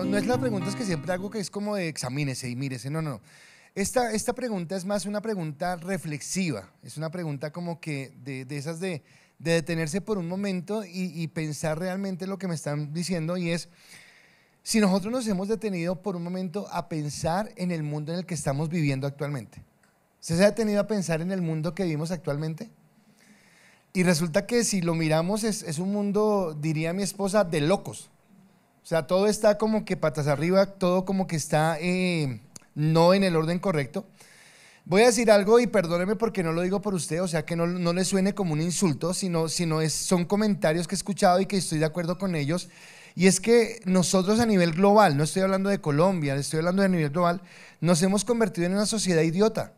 no es las preguntas que siempre hago, que es como de examínese y mírese, no. Esta pregunta es más una pregunta reflexiva, es una pregunta como que de esas de detenerse por un momento y pensar realmente lo que me están diciendo, y es, si nosotros nos hemos detenido por un momento a pensar en el mundo en el que estamos viviendo actualmente. ¿Usted se ha detenido a pensar en el mundo que vivimos actualmente? Y resulta que si lo miramos es un mundo, diría mi esposa, de locos. O sea, todo está como que patas arriba, todo como que está no en el orden correcto. Voy a decir algo y perdóneme porque no lo digo por usted, o sea, que no le suene como un insulto, son comentarios que he escuchado y que estoy de acuerdo con ellos. Y es que nosotros a nivel global, no estoy hablando de Colombia, estoy hablando de nivel global, nos hemos convertido en una sociedad idiota.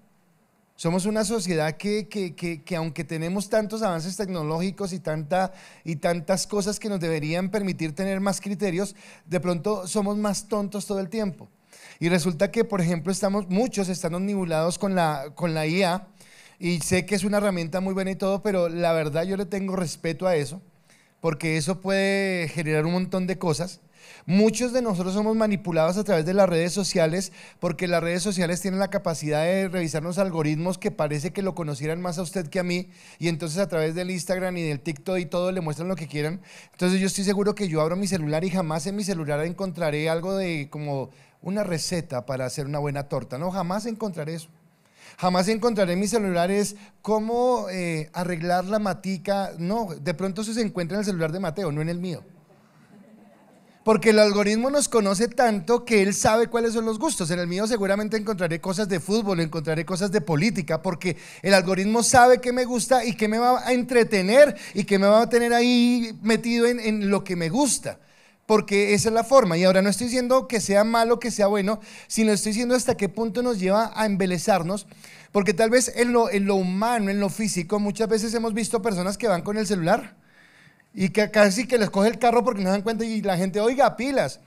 Somos una sociedad que aunque tenemos tantos avances tecnológicos y tantas cosas que nos deberían permitir tener más criterios, de pronto somos más tontos todo el tiempo. Y resulta que, por ejemplo, muchos están omnibulados con la IA, y sé que es una herramienta muy buena y todo, pero la verdad yo le tengo respeto a eso, porque eso puede generar un montón de cosas. Muchos de nosotros somos manipulados a través de las redes sociales, porque las redes sociales tienen la capacidad de revisar los algoritmos que parece que lo conocieran más a usted que a mí, y entonces a través del Instagram y del TikTok y todo le muestran lo que quieran. Entonces yo estoy seguro que yo abro mi celular y jamás en mi celular encontraré algo de como una receta para hacer una buena torta, no, jamás encontraré eso. Jamás encontraré en mi celular es cómo arreglar la matica, no, de pronto eso se encuentra en el celular de Mateo, no en el mío. Porque el algoritmo nos conoce tanto que él sabe cuáles son los gustos. En el mío seguramente encontraré cosas de fútbol, encontraré cosas de política, porque el algoritmo sabe qué me gusta y qué me va a entretener y qué me va a tener ahí metido en lo que me gusta. Porque esa es la forma. Y ahora no estoy diciendo que sea malo, que sea bueno, sino estoy diciendo hasta qué punto nos lleva a embelezarnos. Porque tal vez en lo humano, en lo físico, muchas veces hemos visto personas que van con el celular y que casi que les coge el carro porque no se dan cuenta, y la gente, oiga, pilas.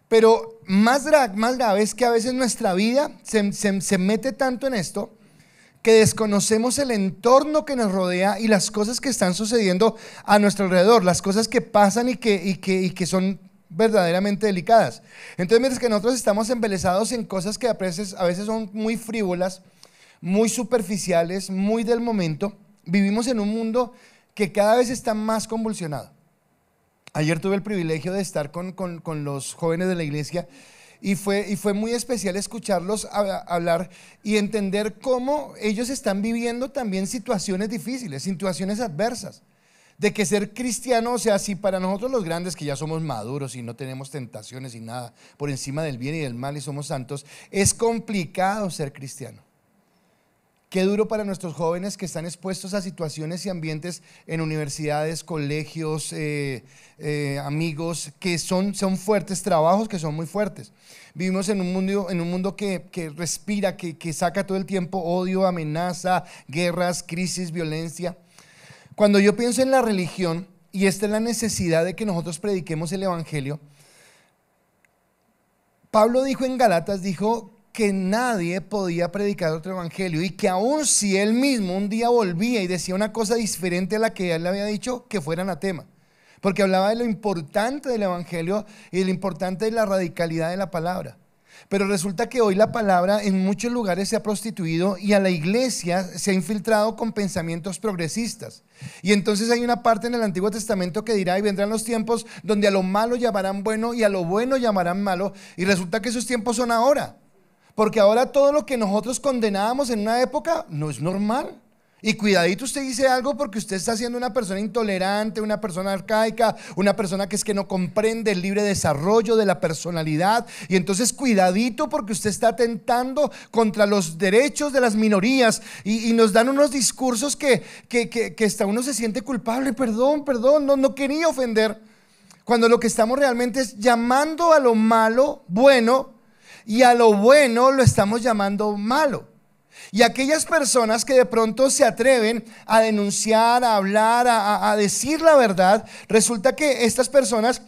Pero más grave es que a veces nuestra vida se mete tanto en esto que desconocemos el entorno que nos rodea y las cosas que están sucediendo a nuestro alrededor, las cosas que pasan y que son verdaderamente delicadas. Entonces, mientras que nosotros estamos embelesados en cosas que a veces son muy frívolas, muy superficiales, muy del momento, vivimos en un mundo que cada vez está más convulsionado. Ayer tuve el privilegio de estar con los jóvenes de la iglesia y fue muy especial escucharlos hablar y entender cómo ellos están viviendo también situaciones difíciles, situaciones adversas. De que ser cristiano, o sea, si para nosotros los grandes que ya somos maduros y no tenemos tentaciones y nada por encima del bien y del mal y somos santos, es complicado ser cristiano. Qué duro para nuestros jóvenes que están expuestos a situaciones y ambientes en universidades, colegios, amigos, que son fuertes, trabajos que son muy fuertes. Vivimos en un mundo que respira, que saca todo el tiempo odio, amenaza, guerras, crisis, violencia. Cuando yo pienso en la religión, y esta es la necesidad de que nosotros prediquemos el evangelio, Pablo dijo en Gálatas, dijo que nadie podía predicar otro evangelio, y que aun si él mismo un día volvía y decía una cosa diferente a la que él le había dicho, que fuera anatema, porque hablaba de lo importante del evangelio y de lo importante de la radicalidad de la palabra. Pero resulta que hoy la palabra en muchos lugares se ha prostituido y a la iglesia se ha infiltrado con pensamientos progresistas. Y entonces hay una parte en el Antiguo Testamento que dirá: y vendrán los tiempos donde a lo malo llamarán bueno y a lo bueno llamarán malo. Y resulta que esos tiempos son ahora. Porque ahora todo lo que nosotros condenábamos en una época no es normal. Y cuidadito, usted dice algo porque usted está siendo una persona intolerante, una persona arcaica, una persona que no comprende el libre desarrollo de la personalidad. Y entonces cuidadito porque usted está atentando contra los derechos de las minorías. Y nos dan unos discursos que hasta uno se siente culpable. Perdón, no quería ofender. Cuando lo que estamos realmente es llamando a lo malo bueno, y a lo bueno lo estamos llamando malo. Y aquellas personas que de pronto se atreven a denunciar, a hablar, a decir la verdad, resulta que estas personas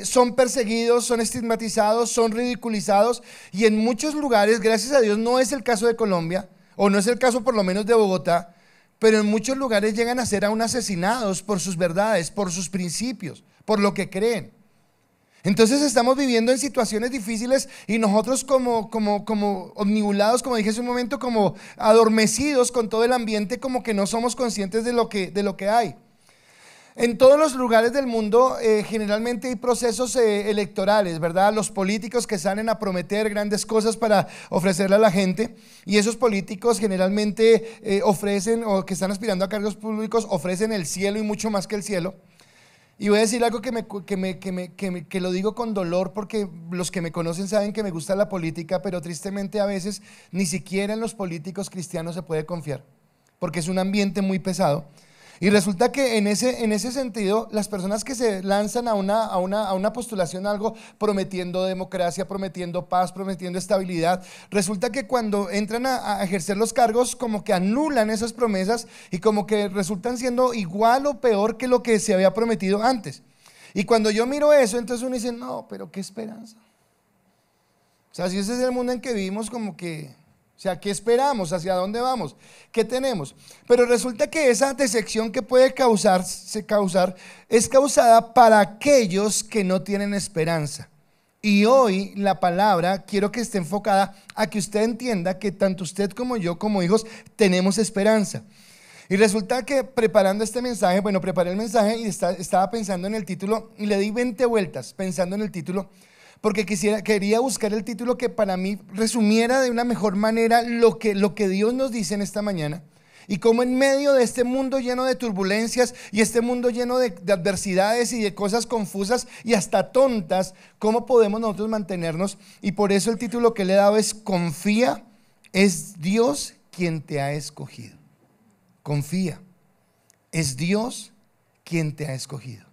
son perseguidos, son estigmatizados, son ridiculizados, y en muchos lugares, gracias a Dios, no es el caso de Colombia, o no es el caso por lo menos de Bogotá, pero en muchos lugares llegan a ser aún asesinados por sus verdades, por sus principios, por lo que creen. Entonces estamos viviendo en situaciones difíciles y nosotros como omnibulados, como dije hace un momento, como adormecidos con todo el ambiente, como que no somos conscientes de lo que hay. En todos los lugares del mundo generalmente hay procesos electorales, ¿verdad? Los políticos que salen a prometer grandes cosas para ofrecerle a la gente, y esos políticos generalmente ofrecen, o que están aspirando a cargos públicos, ofrecen el cielo y mucho más que el cielo. Y voy a decir algo que lo digo con dolor, porque los que me conocen saben que me gusta la política, pero tristemente a veces ni siquiera en los políticos cristianos se puede confiar, porque es un ambiente muy pesado. Y resulta que en ese sentido, las personas que se lanzan a una postulación, a algo prometiendo democracia, prometiendo paz, prometiendo estabilidad, resulta que cuando entran a ejercer los cargos, como que anulan esas promesas y como que resultan siendo igual o peor que lo que se había prometido antes. Y cuando yo miro eso, entonces uno dice, no, pero qué esperanza. O sea, si ese es el mundo en que vivimos, como que... O sea, ¿qué esperamos? ¿Hacia dónde vamos? ¿Qué tenemos? Pero resulta que esa decepción que puede causar es causada para aquellos que no tienen esperanza. Y hoy la palabra quiero que esté enfocada a que usted entienda que tanto usted como yo, como hijos, tenemos esperanza. Y resulta que preparando este mensaje, preparé el mensaje y estaba pensando en el título y le di 20 vueltas pensando en el título, porque quería buscar el título que para mí resumiera de una mejor manera lo que Dios nos dice en esta mañana, y cómo en medio de este mundo lleno de turbulencias y este mundo lleno de adversidades y de cosas confusas y hasta tontas, cómo podemos nosotros mantenernos. Y por eso el título que le he dado es: confía, es Dios quien te ha escogido. Confía, es Dios quien te ha escogido.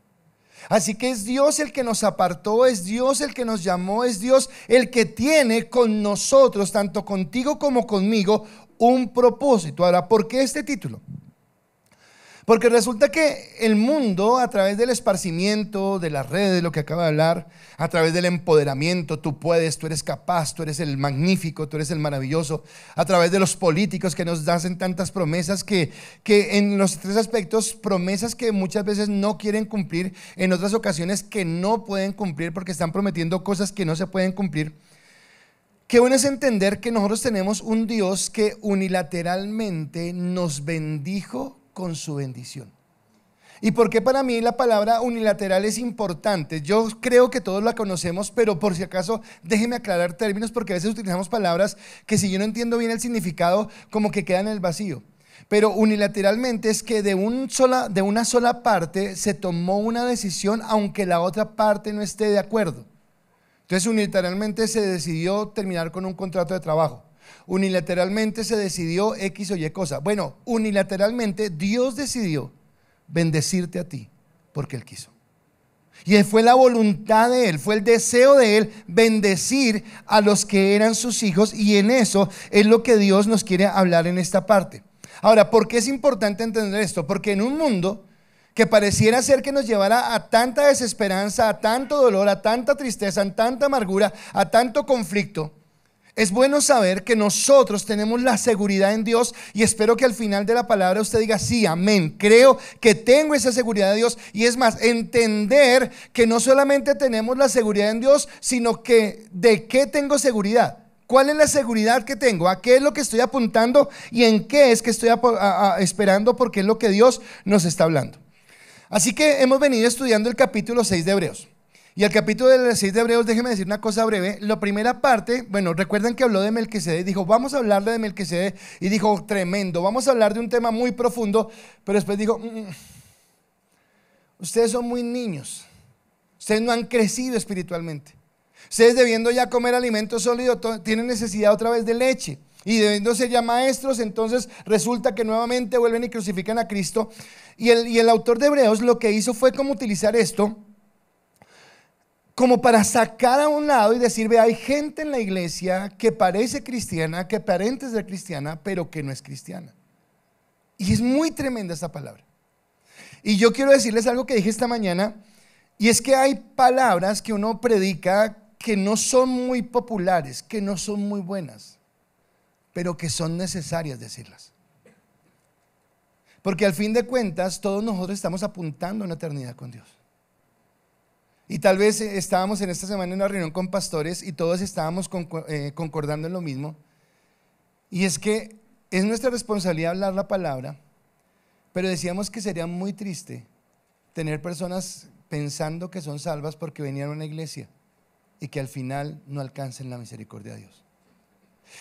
Así que es Dios el que nos apartó, es Dios el que nos llamó, es Dios el que tiene con nosotros, tanto contigo como conmigo, un propósito. Ahora, ¿por qué este título? Porque resulta que el mundo, a través del esparcimiento, de las redes, de lo que acabo de hablar, a través del empoderamiento, tú puedes, tú eres capaz, tú eres el magnífico, tú eres el maravilloso, a través de los políticos que nos hacen tantas promesas que en los tres aspectos, promesas que muchas veces no quieren cumplir, en otras ocasiones que no pueden cumplir porque están prometiendo cosas que no se pueden cumplir. Qué bueno es entender que nosotros tenemos un Dios que unilateralmente nos bendijo con su bendición. ¿Y por qué para mí la palabra unilateral es importante? Yo creo que todos la conocemos, pero por si acaso déjeme aclarar términos, porque a veces utilizamos palabras que, si yo no entiendo bien el significado, como que quedan en el vacío. Pero unilateralmente es que de una sola parte se tomó una decisión aunque la otra parte no esté de acuerdo. Entonces unilateralmente se decidió terminar con un contrato de trabajo. Unilateralmente se decidió X o Y cosa. Bueno, unilateralmente Dios decidió bendecirte a ti porque Él quiso. Y fue la voluntad de Él, fue el deseo de Él bendecir a los que eran sus hijos, y en eso es lo que Dios nos quiere hablar en esta parte. Ahora, ¿por qué es importante entender esto? Porque en un mundo que pareciera ser que nos llevará a tanta desesperanza, a tanto dolor, a tanta tristeza, a tanta amargura, a tanto conflicto, es bueno saber que nosotros tenemos la seguridad en Dios, y espero que al final de la palabra usted diga: sí, amén, creo que tengo esa seguridad de Dios. Y es más, entender que no solamente tenemos la seguridad en Dios, sino que ¿de qué tengo seguridad? ¿Cuál es la seguridad que tengo? ¿A qué es lo que estoy apuntando? ¿Y en qué es que estoy esperando? Porque es lo que Dios nos está hablando. Así que hemos venido estudiando el capítulo 6 de Hebreos. Y el capítulo 6 de Hebreos, déjenme decir una cosa breve. La primera parte, recuerden que habló de Melquisedec, dijo: vamos a hablarle de Melquisedec, y dijo: tremendo, vamos a hablar de un tema muy profundo. Pero después dijo: ustedes son muy niños, ustedes no han crecido espiritualmente, ustedes, debiendo ya comer alimento sólido, tienen necesidad otra vez de leche, y debiendo ser ya maestros, entonces resulta que nuevamente vuelven y crucifican a Cristo. Y el autor de Hebreos lo que hizo fue como utilizar esto como para sacar a un lado y decir: ve, hay gente en la iglesia que parece cristiana, que aparenta ser cristiana, pero que no es cristiana. Y es muy tremenda esta palabra. Y yo quiero decirles algo que dije esta mañana, y es que hay palabras que uno predica que no son muy populares, que no son muy buenas, pero que son necesarias decirlas. Porque al fin de cuentas todos nosotros estamos apuntando a una eternidad con Dios. Y tal vez estábamos en esta semana en una reunión con pastores y todos estábamos concordando en lo mismo. Y es que es nuestra responsabilidad hablar la palabra, pero decíamos que sería muy triste tener personas pensando que son salvas porque venían a una iglesia y que al final no alcancen la misericordia de Dios.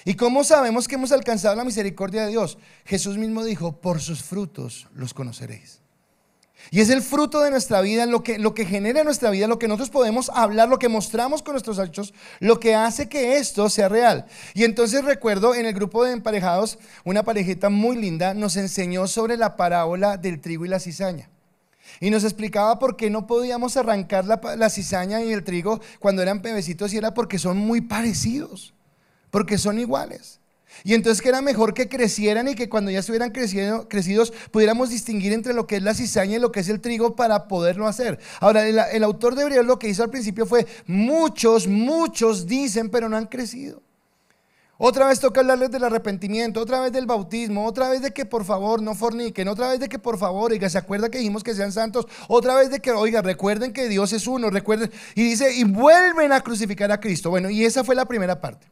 ¿Y cómo sabemos que hemos alcanzado la misericordia de Dios? Jesús mismo dijo, por sus frutos los conoceréis. Y es el fruto de nuestra vida, lo que genera en nuestra vida, lo que nosotros podemos hablar, lo que mostramos con nuestros hechos, lo que hace que esto sea real. Y entonces recuerdo en el grupo de emparejados, una parejita muy linda nos enseñó sobre la parábola del trigo y la cizaña. Y nos explicaba por qué no podíamos arrancar la cizaña y el trigo cuando eran bebecitos, y era porque son muy parecidos, porque son iguales. Y entonces que era mejor que crecieran y que cuando ya estuvieran crecidos pudiéramos distinguir entre lo que es la cizaña y lo que es el trigo para poderlo hacer. Ahora el autor de Hebreos lo que hizo al principio fue, muchos dicen pero no han crecido. Otra vez toca hablarles del arrepentimiento, otra vez del bautismo, otra vez de que por favor no forniquen, otra vez de que por favor, oiga, ¿se acuerda que dijimos que sean santos? Otra vez de que, oiga, recuerden que Dios es uno, recuerden, y dice, y vuelven a crucificar a Cristo. Bueno, y esa fue la primera parte.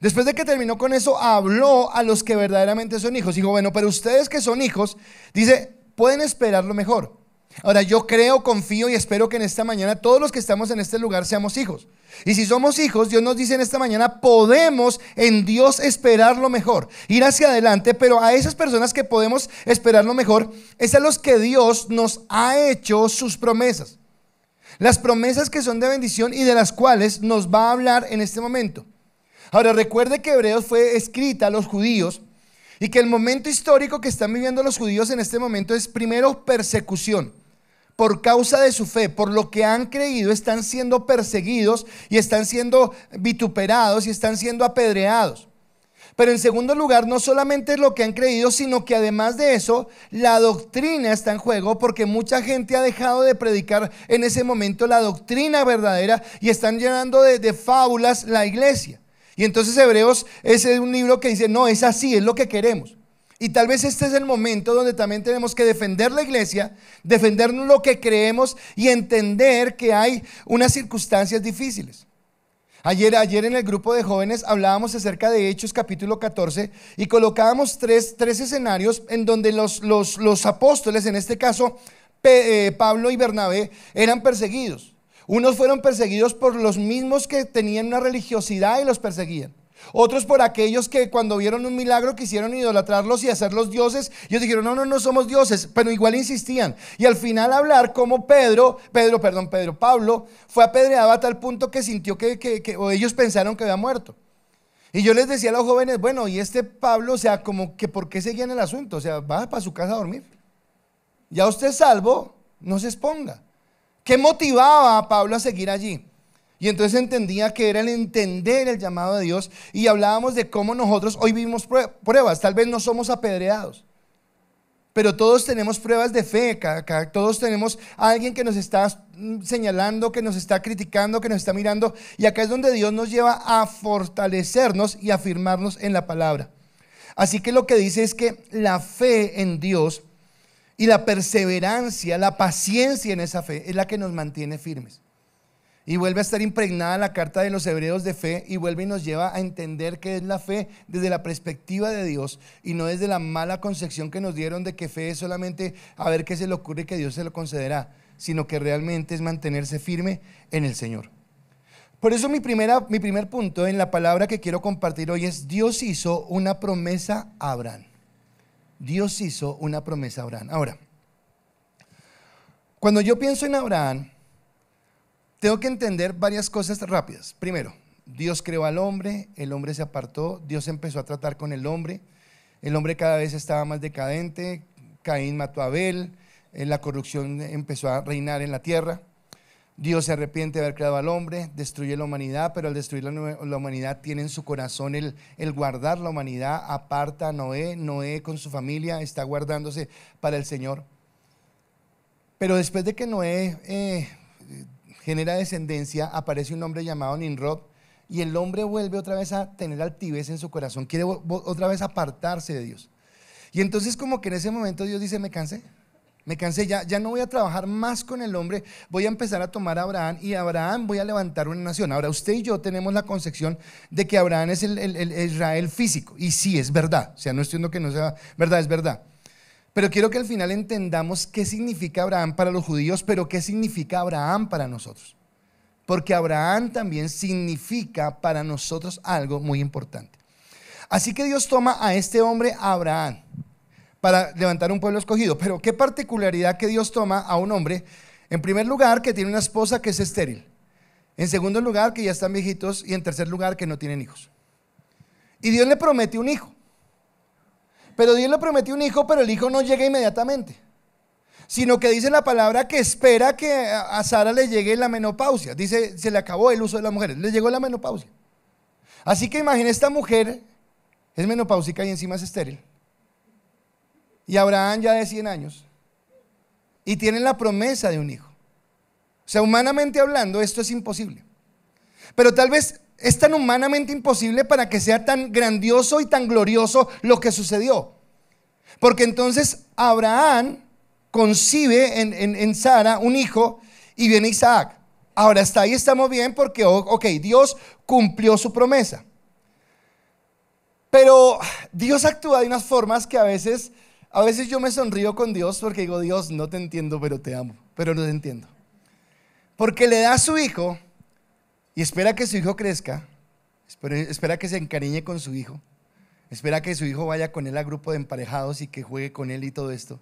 Después de que terminó con eso, habló a los que verdaderamente son hijos. Dijo, bueno, pero ustedes que son hijos, dice, pueden esperar lo mejor. Ahora yo creo, confío y espero que en esta mañana todos los que estamos en este lugar seamos hijos. Y si somos hijos, Dios nos dice en esta mañana, podemos en Dios esperar lo mejor, ir hacia adelante. Pero a esas personas que podemos esperar lo mejor, es a los que Dios nos ha hecho sus promesas. Las promesas que son de bendición y de las cuales nos va a hablar en este momento. Ahora recuerde que Hebreos fue escrita a los judíos y que el momento histórico que están viviendo los judíos en este momento es primero persecución por causa de su fe, por lo que han creído. Están siendo perseguidos y están siendo vituperados y están siendo apedreados. Pero en segundo lugar, no solamente es lo que han creído, sino que además de eso, la doctrina está en juego, porque mucha gente ha dejado de predicar en ese momento la doctrina verdadera y están llenando de fábulas la iglesia. Y entonces Hebreos es un libro que dice, no, es así, es lo que queremos. Y tal vez este es el momento donde también tenemos que defender la iglesia, defender lo que creemos y entender que hay unas circunstancias difíciles. Ayer en el grupo de jóvenes hablábamos acerca de Hechos capítulo 14 y colocábamos tres escenarios en donde los apóstoles, en este caso Pablo y Bernabé, eran perseguidos. Unos fueron perseguidos por los mismos que tenían una religiosidad y los perseguían. Otros por aquellos que cuando vieron un milagro quisieron idolatrarlos y hacerlos dioses. Ellos dijeron, no somos dioses, pero igual insistían. Y al final hablar como Pablo fue apedreado a tal punto que sintió o ellos pensaron que había muerto. Y yo les decía a los jóvenes, bueno, y este Pablo, o sea, como que ¿por qué seguían el asunto? O sea, va para su casa a dormir. Ya usted es salvo, no se exponga. ¿Qué motivaba a Pablo a seguir allí? Y entonces entendía que era el entender el llamado de Dios. Y hablábamos de cómo nosotros hoy vivimos pruebas. Tal vez no somos apedreados, pero todos tenemos pruebas de fe. Todos tenemos a alguien que nos está señalando, que nos está criticando, que nos está mirando. Y acá es donde Dios nos lleva a fortalecernos y a afirmarnos en la palabra. Así que lo que dice es que la fe en Dios y la perseverancia, la paciencia en esa fe es la que nos mantiene firmes. Y vuelve a estar impregnada la carta de los Hebreos de fe y vuelve y nos lleva a entender qué es la fe desde la perspectiva de Dios y no desde la mala concepción que nos dieron de que fe es solamente a ver qué se le ocurre y que Dios se lo concederá, sino que realmente es mantenerse firme en el Señor. Por eso mi primer punto en la palabra que quiero compartir hoy es: Dios hizo una promesa a Abraham. Dios hizo una promesa a Abraham. Ahora, cuando yo pienso en Abraham, tengo que entender varias cosas rápidas. Primero, Dios creó al hombre, el hombre se apartó, Dios empezó a tratar con el hombre cada vez estaba más decadente, Caín mató a Abel, la corrupción empezó a reinar en la tierra. Dios se arrepiente de haber creado al hombre, destruye la humanidad, pero al destruir la humanidad tiene en su corazón el guardar la humanidad. Aparta a Noé con su familia está guardándose para el Señor. Pero después de que Noé genera descendencia, aparece un hombre llamado Nimrod, y el hombre vuelve otra vez a tener altivez en su corazón, quiere otra vez apartarse de Dios. Y entonces como que en ese momento Dios dice: me cansé Me cansé, ya no voy a trabajar más con el hombre, voy a empezar a tomar a Abraham y Abraham voy a levantar una nación. Ahora usted y yo tenemos la concepción de que Abraham es el Israel físico, y sí, es verdad, o sea, no estoy diciendo que no sea verdad, es verdad. Pero quiero que al final entendamos qué significa Abraham para los judíos, pero qué significa Abraham para nosotros. Porque Abraham también significa para nosotros algo muy importante. Así que Dios toma a este hombre, a Abraham, para levantar un pueblo escogido. Pero qué particularidad que Dios toma a un hombre, en primer lugar, que tiene una esposa que es estéril. En segundo lugar, que ya están viejitos. Y en tercer lugar, que no tienen hijos. Y Dios le promete un hijo. Pero Dios le prometió un hijo, pero el hijo no llega inmediatamente, sino que dice la palabra que espera que a Sara le llegue la menopausia. Dice, se le acabó el uso de las mujeres, le llegó la menopausia. Así que imagina, esta mujer es menopáusica y encima es estéril. Y Abraham ya de 100 años. Y tienen la promesa de un hijo. O sea, humanamente hablando, esto es imposible. Pero tal vez es tan humanamente imposible para que sea tan grandioso y tan glorioso lo que sucedió. Porque entonces Abraham concibe en Sara un hijo y viene Isaac. Ahora hasta ahí estamos bien porque, ok, Dios cumplió su promesa. Pero Dios actúa de unas formas que a veces yo me sonrío con Dios porque digo, Dios, no te entiendo, pero te amo, pero no te entiendo. Porque le da a su hijo y espera que su hijo crezca, espera que se encariñe con su hijo, espera que su hijo vaya con él a grupo de emparejados y que juegue con él y todo esto,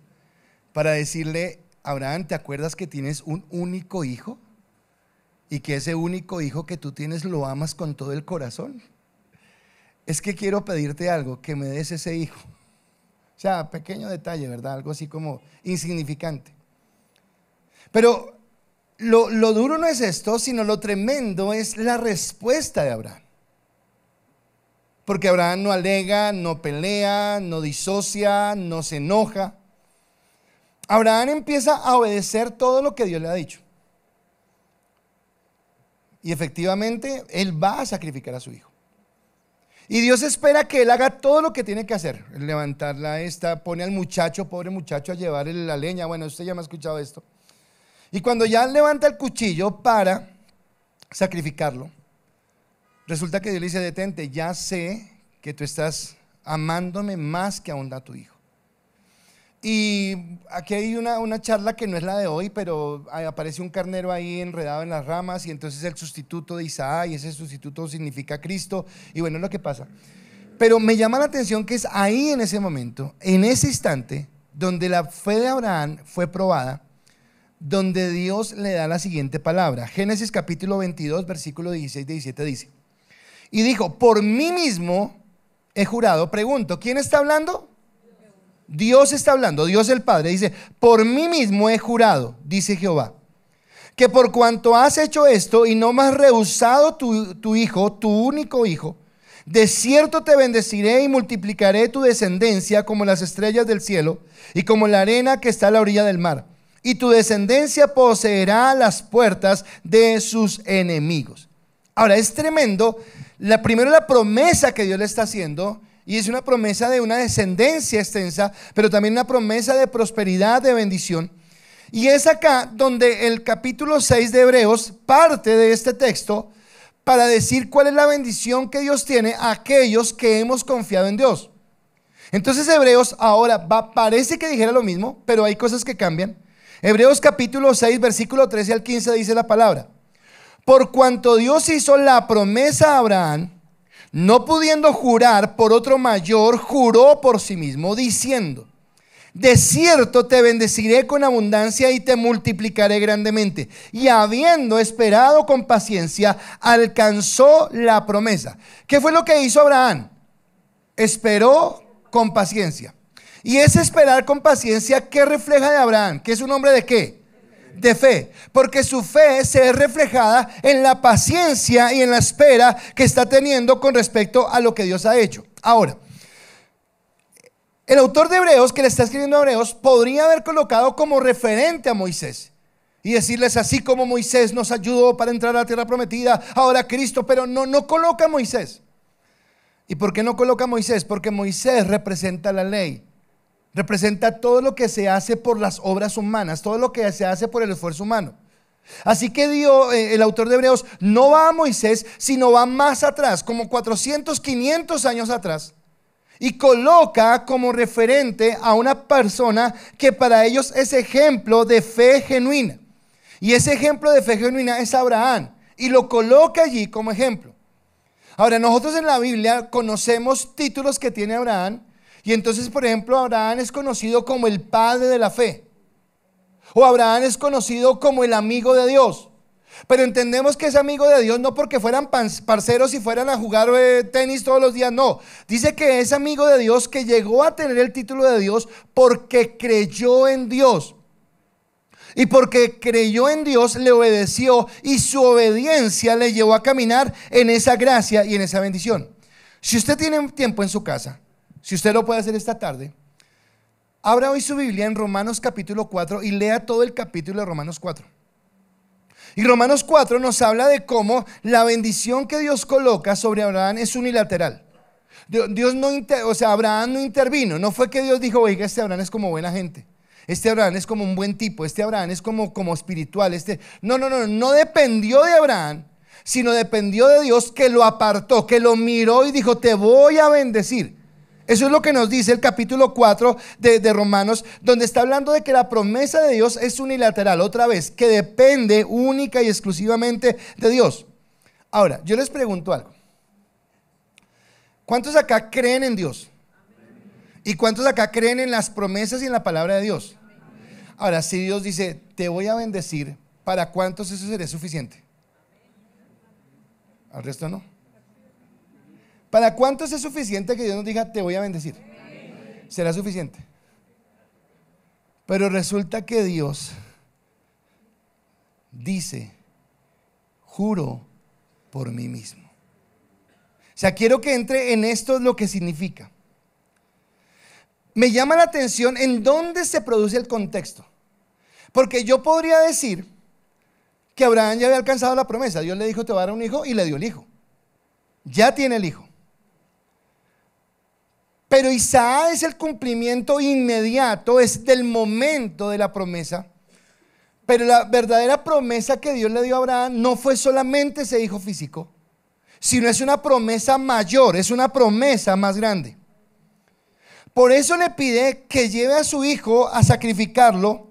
para decirle, Abraham, ¿te acuerdas que tienes un único hijo? Y que ese único hijo que tú tienes lo amas con todo el corazón. Es que quiero pedirte algo, que me des ese hijo. O sea, pequeño detalle, ¿verdad? Algo así como insignificante. Pero lo duro no es esto, sino lo tremendo es la respuesta de Abraham. Porque Abraham no alega, no pelea, no disocia, no se enoja. Abraham empieza a obedecer todo lo que Dios le ha dicho. Y efectivamente, él va a sacrificar a su hijo. Y Dios espera que él haga todo lo que tiene que hacer. Levantarla pone al muchacho, pobre muchacho, a llevar la leña. Bueno, usted ya me ha escuchado esto. Y cuando ya levanta el cuchillo para sacrificarlo, resulta que Dios le dice, detente, ya sé que tú estás amándome más que aún a tu hijo. Y aquí hay una charla que no es la de hoy, pero aparece un carnero ahí enredado en las ramas y entonces el sustituto de Isaac, y ese sustituto significa Cristo, y bueno, es lo que pasa. Pero me llama la atención que es ahí en ese momento, en ese instante, donde la fe de Abraham fue probada, donde Dios le da la siguiente palabra. Génesis capítulo 22, versículo 16-17 dice, y dijo, por mí mismo he jurado. Pregunto, ¿quién está hablando? Dios está hablando, Dios el Padre dice, por mí mismo he jurado, dice Jehová, que por cuanto has hecho esto y no me has rehusado tu hijo, tu único hijo, de cierto te bendeciré y multiplicaré tu descendencia como las estrellas del cielo y como la arena que está a la orilla del mar, y tu descendencia poseerá las puertas de sus enemigos. Ahora es tremendo, primero la promesa que Dios le está haciendo. Y es una promesa de una descendencia extensa, pero también una promesa de prosperidad, de bendición. Y es acá donde el capítulo 6 de Hebreos parte de este texto para decir cuál es la bendición que Dios tiene a aquellos que hemos confiado en Dios. Entonces Hebreos ahora parece que dijera lo mismo, pero hay cosas que cambian. Hebreos capítulo 6, versículo 13 al 15 dice la palabra: por cuanto Dios hizo la promesa a Abraham, no pudiendo jurar por otro mayor, juró por sí mismo, diciendo: de cierto te bendeciré con abundancia y te multiplicaré grandemente. Y habiendo esperado con paciencia, alcanzó la promesa. ¿Qué fue lo que hizo Abraham? Esperó con paciencia. Y ese esperar con paciencia, ¿qué refleja de Abraham? ¿Que es un hombre de qué? De fe, porque su fe se ve reflejada en la paciencia y en la espera que está teniendo con respecto a lo que Dios ha hecho. Ahora, el autor de Hebreos, que le está escribiendo a Hebreos, podría haber colocado como referente a Moisés y decirles: así como Moisés nos ayudó para entrar a la tierra prometida, ahora Cristo. Pero no coloca a Moisés. ¿Y por qué no coloca a Moisés? Porque Moisés representa la ley. Representa todo lo que se hace por las obras humanas, todo lo que se hace por el esfuerzo humano. Así que Dios, el autor de Hebreos, no va a Moisés, sino va más atrás, como 400, 500 años atrás, y coloca como referente a una persona que para ellos es ejemplo de fe genuina. Y ese ejemplo de fe genuina es Abraham, y lo coloca allí como ejemplo. Ahora, nosotros en la Biblia conocemos títulos que tiene Abraham, y entonces, por ejemplo, Abraham es conocido como el padre de la fe, o Abraham es conocido como el amigo de Dios. Pero entendemos que es amigo de Dios no porque fueran parceros y fueran a jugar tenis todos los días, no. Dice que es amigo de Dios, que llegó a tener el título de Dios porque creyó en Dios. Y porque creyó en Dios, le obedeció, y su obediencia le llevó a caminar en esa gracia y en esa bendición. Si usted tiene un tiempo en su casa, si usted lo puede hacer esta tarde, abra hoy su Biblia en Romanos capítulo 4 y lea todo el capítulo de Romanos 4. Y Romanos 4 nos habla de cómo la bendición que Dios coloca sobre Abraham es unilateral. Dios no, Abraham no intervino. No fue que Dios dijo, oiga, este Abraham es como buena gente, este Abraham es como un buen tipo, este Abraham es como espiritual. No dependió de Abraham, sino dependió de Dios, que lo apartó, que lo miró y dijo, te voy a bendecir. Eso es lo que nos dice el capítulo 4 de Romanos, donde está hablando de que la promesa de Dios es unilateral, otra vez, que depende única y exclusivamente de Dios. Ahora, yo les pregunto algo. ¿Cuántos acá creen en Dios? ¿Y cuántos acá creen en las promesas y en la palabra de Dios? Ahora, si Dios dice, te voy a bendecir, ¿para cuántos eso sería suficiente? Al resto no. ¿Para cuántos es suficiente que Dios nos diga, te voy a bendecir? ¿Será suficiente? Pero resulta que Dios dice, juro por mí mismo. O sea, quiero que entre en esto lo que significa. Me llama la atención en dónde se produce el contexto. Porque yo podría decir que Abraham ya había alcanzado la promesa. Dios le dijo, te voy a dar un hijo, y le dio el hijo. Ya tiene el hijo. Pero Isaac es el cumplimiento inmediato, es del momento de la promesa. Pero la verdadera promesa que Dios le dio a Abraham no fue solamente ese hijo físico, sino es una promesa mayor, es una promesa más grande. Por eso le pide que lleve a su hijo a sacrificarlo.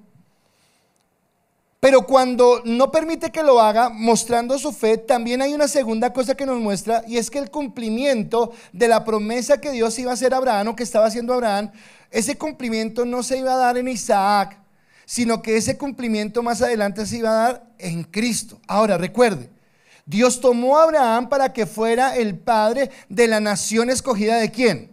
Pero cuando no permite que lo haga, mostrando su fe, también hay una segunda cosa que nos muestra, y es que el cumplimiento de la promesa que Dios iba a hacer a Abraham, o que estaba haciendo Abraham, ese cumplimiento no se iba a dar en Isaac, sino que ese cumplimiento más adelante se iba a dar en Cristo. Ahora, recuerde, Dios tomó a Abraham para que fuera el padre de la nación escogida. ¿De quién?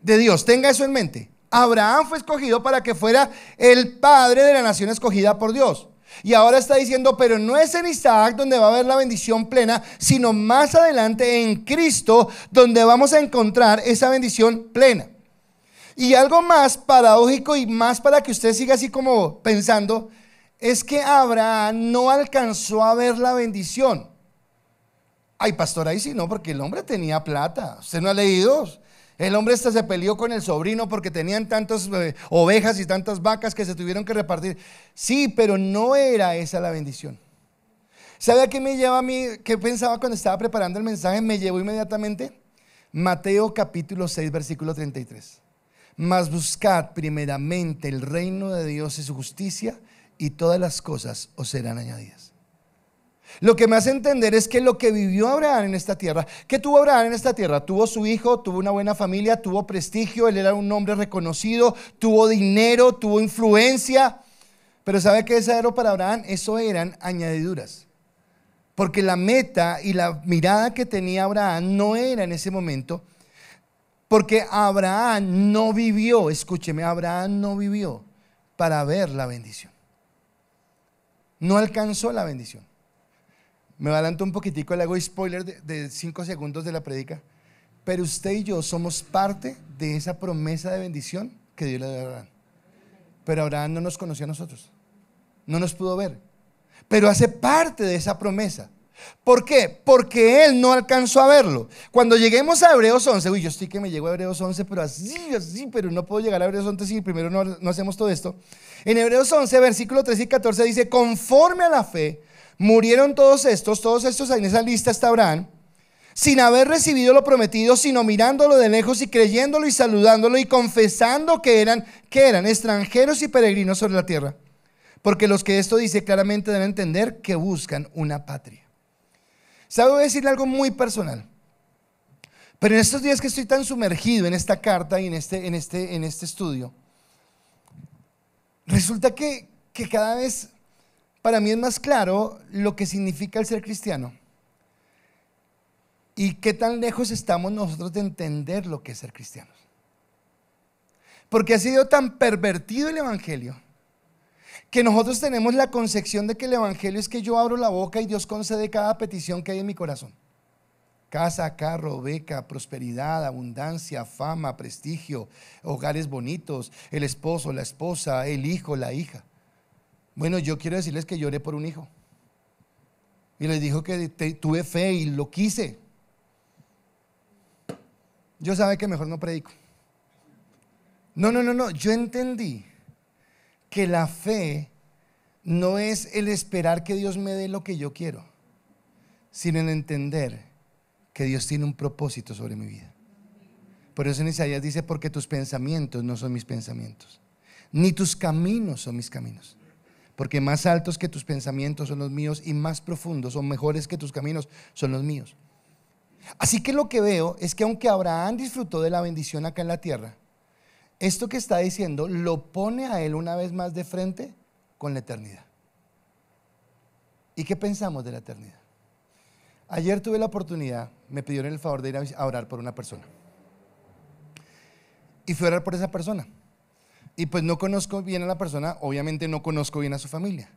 De Dios. Tenga eso en mente. Abraham fue escogido para que fuera el padre de la nación escogida por Dios. Y ahora está diciendo, pero no es en Isaac donde va a haber la bendición plena, sino más adelante en Cristo, donde vamos a encontrar esa bendición plena. Y algo más paradójico, y más para que usted siga así como pensando, es que Abraham no alcanzó a ver la bendición. Ay, pastor, ahí sí no, porque el hombre tenía plata. ¿Usted no ha leído? El hombre hasta se peleó con el sobrino porque tenían tantas ovejas y tantas vacas que se tuvieron que repartir. Sí, pero no era esa la bendición. ¿Sabe a qué me lleva a mí? ¿Qué pensaba cuando estaba preparando el mensaje? Me llevó inmediatamente Mateo capítulo 6, versículo 33. Mas buscad primeramente el reino de Dios y su justicia, y todas las cosas os serán añadidas. Lo que me hace entender es que lo que vivió Abraham en esta tierra, ¿qué tuvo Abraham en esta tierra? Tuvo su hijo, tuvo una buena familia, tuvo prestigio, él era un hombre reconocido, tuvo dinero, tuvo influencia. Pero ¿sabe qué es eso para Abraham? Eso eran añadiduras. Porque la meta y la mirada que tenía Abraham no era en ese momento. Porque Abraham no vivió, escúcheme, Abraham no vivió para ver la bendición. No alcanzó la bendición. Me adelanto un poquitico, le hago spoiler de 5 segundos de la prédica. Pero usted y yo somos parte de esa promesa de bendición que Dios le dio a Abraham. Pero Abraham no nos conoció a nosotros, no nos pudo ver, pero hace parte de esa promesa. ¿Por qué? Porque él no alcanzó a verlo. Cuando lleguemos a Hebreos 11, yo estoy que me llego a Hebreos 11, pero así, pero no puedo llegar a Hebreos 11 si primero no hacemos todo esto. En Hebreos 11, versículo 13 y 14 dice, conforme a la fe, murieron todos estos, en esa lista está Abraham, sin haber recibido lo prometido, sino mirándolo de lejos y creyéndolo y saludándolo y confesando que eran extranjeros y peregrinos sobre la tierra. Porque los que esto dice claramente deben entender que buscan una patria. ¿Sabe? Voy a decirle algo muy personal. Pero en estos días que estoy tan sumergido en esta carta y en este estudio, resulta que cada vez para mí es más claro lo que significa el ser cristiano. Y qué tan lejos estamos nosotros de entender lo que es ser cristianos. Porque ha sido tan pervertido el evangelio que nosotros tenemos la concepción de que el evangelio es que yo abro la boca y Dios concede cada petición que hay en mi corazón. Casa, carro, beca, prosperidad, abundancia, fama, prestigio, hogares bonitos, el esposo, la esposa, el hijo, la hija. Bueno, yo quiero decirles que lloré por un hijo. Y les dijo que tuve fe y lo quise. Yo sabe que mejor no predico. No, yo entendí que la fe no es el esperar que Dios me dé lo que yo quiero, sino en entender que Dios tiene un propósito sobre mi vida. Por eso en Isaías dice, porque tus pensamientos no son mis pensamientos, ni tus caminos son mis caminos. Porque más altos que tus pensamientos son los míos y más profundos o mejores que tus caminos son los míos. Así que lo que veo es que aunque Abraham disfrutó de la bendición acá en la tierra, esto que está diciendo lo pone a él una vez más de frente con la eternidad. ¿Y qué pensamos de la eternidad? Ayer tuve la oportunidad, me pidieron el favor de ir a orar por una persona. Y fui a orar por esa persona. Y pues no conozco bien a la persona, obviamente no conozco bien a su familia.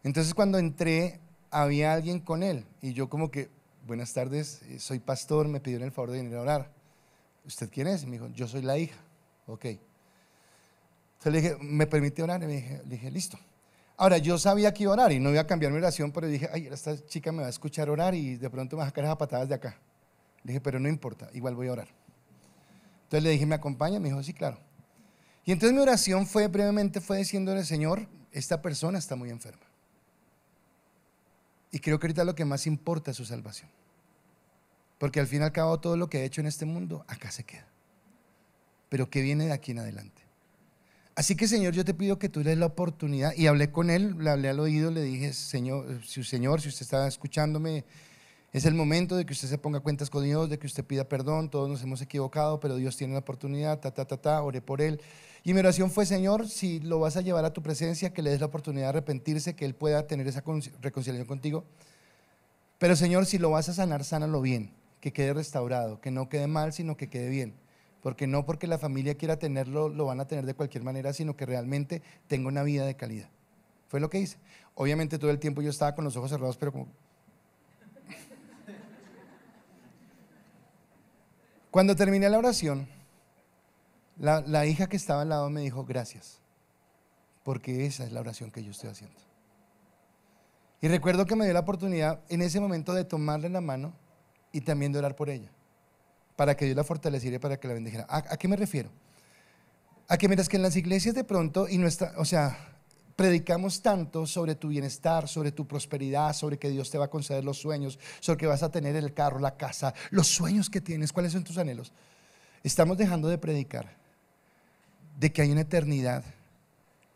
Entonces cuando entré había alguien con él y yo como que, buenas tardes, soy pastor, me pidieron el favor de venir a orar. ¿Usted quién es? Y me dijo, yo soy la hija. Ok. Entonces le dije, ¿me permite orar? Y le dije, listo. Ahora, yo sabía que iba a orar y no iba a cambiar mi oración, pero dije, ay, esta chica me va a escuchar orar y de pronto me va a sacar esas patadas de acá. Le dije, pero no importa, igual voy a orar. Entonces le dije, ¿me acompaña? Me dijo, sí, claro. Y entonces mi oración brevemente fue diciéndole, Señor, esta persona está muy enferma. Y creo que ahorita lo que más importa es su salvación. Porque al fin y al cabo todo lo que he hecho en este mundo, acá se queda. Pero ¿qué viene de aquí en adelante? Así que Señor, yo te pido que tú le des la oportunidad. Y hablé con él, le hablé al oído, le dije, Señor, si usted está escuchándome, es el momento de que usted se ponga cuentas con Dios, de que usted pida perdón, todos nos hemos equivocado, pero Dios tiene la oportunidad, oré por él. Y mi oración fue, Señor, si lo vas a llevar a tu presencia, que le des la oportunidad de arrepentirse, que él pueda tener esa reconciliación contigo. Pero Señor, si lo vas a sanar, sánalo bien, que quede restaurado, que no quede mal, sino que quede bien. Porque no porque la familia quiera tenerlo, lo van a tener de cualquier manera, sino que realmente tenga una vida de calidad. Fue lo que hice. Obviamente todo el tiempo yo estaba con los ojos cerrados, pero como... Cuando terminé la oración, la hija que estaba al lado me dijo, gracias, porque esa es la oración que yo estoy haciendo. Y recuerdo que me dio la oportunidad en ese momento de tomarle la mano y también de orar por ella, para que Dios la fortaleciera y para que la bendijera. ¿A qué me refiero? A que mientras que en las iglesias de pronto, predicamos tanto sobre tu bienestar, sobre tu prosperidad, sobre que Dios te va a conceder los sueños, sobre que vas a tener el carro, la casa, los sueños que tienes, cuáles son tus anhelos. Estamos dejando de predicar de que hay una eternidad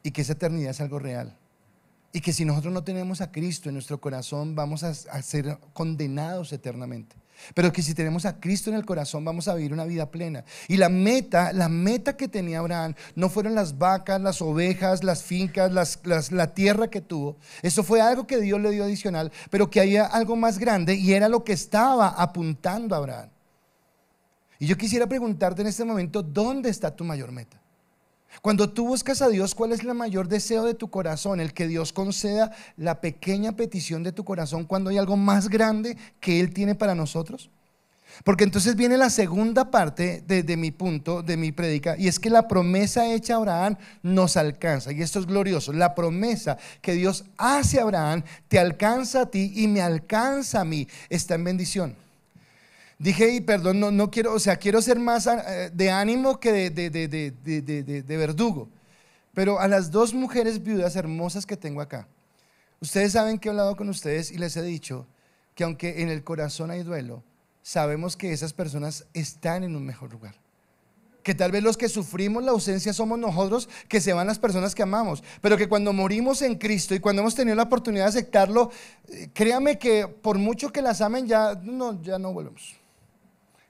y que esa eternidad es algo real. Y que si nosotros no tenemos a Cristo en nuestro corazón, vamos a ser condenados eternamente. Pero que si tenemos a Cristo en el corazón, vamos a vivir una vida plena. Y la meta que tenía Abraham no fueron las vacas, las ovejas, las fincas, la tierra que tuvo. Eso fue algo que Dios le dio adicional, pero que había algo más grande y era lo que estaba apuntando a Abraham. Y yo quisiera preguntarte en este momento, ¿dónde está tu mayor meta? Cuando tú buscas a Dios, ¿cuál es el mayor deseo de tu corazón? El que Dios conceda la pequeña petición de tu corazón cuando hay algo más grande que Él tiene para nosotros. Porque entonces viene la segunda parte de mi punto, de mi prédica, y es que la promesa hecha a Abraham nos alcanza. Y esto es glorioso. La promesa que Dios hace a Abraham te alcanza a ti y me alcanza a mí. Está en bendición. Dije, y perdón, no quiero, o sea, quiero ser más de ánimo que de verdugo. Pero a las dos mujeres viudas hermosas que tengo acá, ustedes saben que he hablado con ustedes y les he dicho que aunque en el corazón hay duelo, sabemos que esas personas están en un mejor lugar. Que tal vez los que sufrimos la ausencia somos nosotros, que se van las personas que amamos, pero que cuando morimos en Cristo y cuando hemos tenido la oportunidad de aceptarlo, créame que por mucho que las amen, ya no volvemos.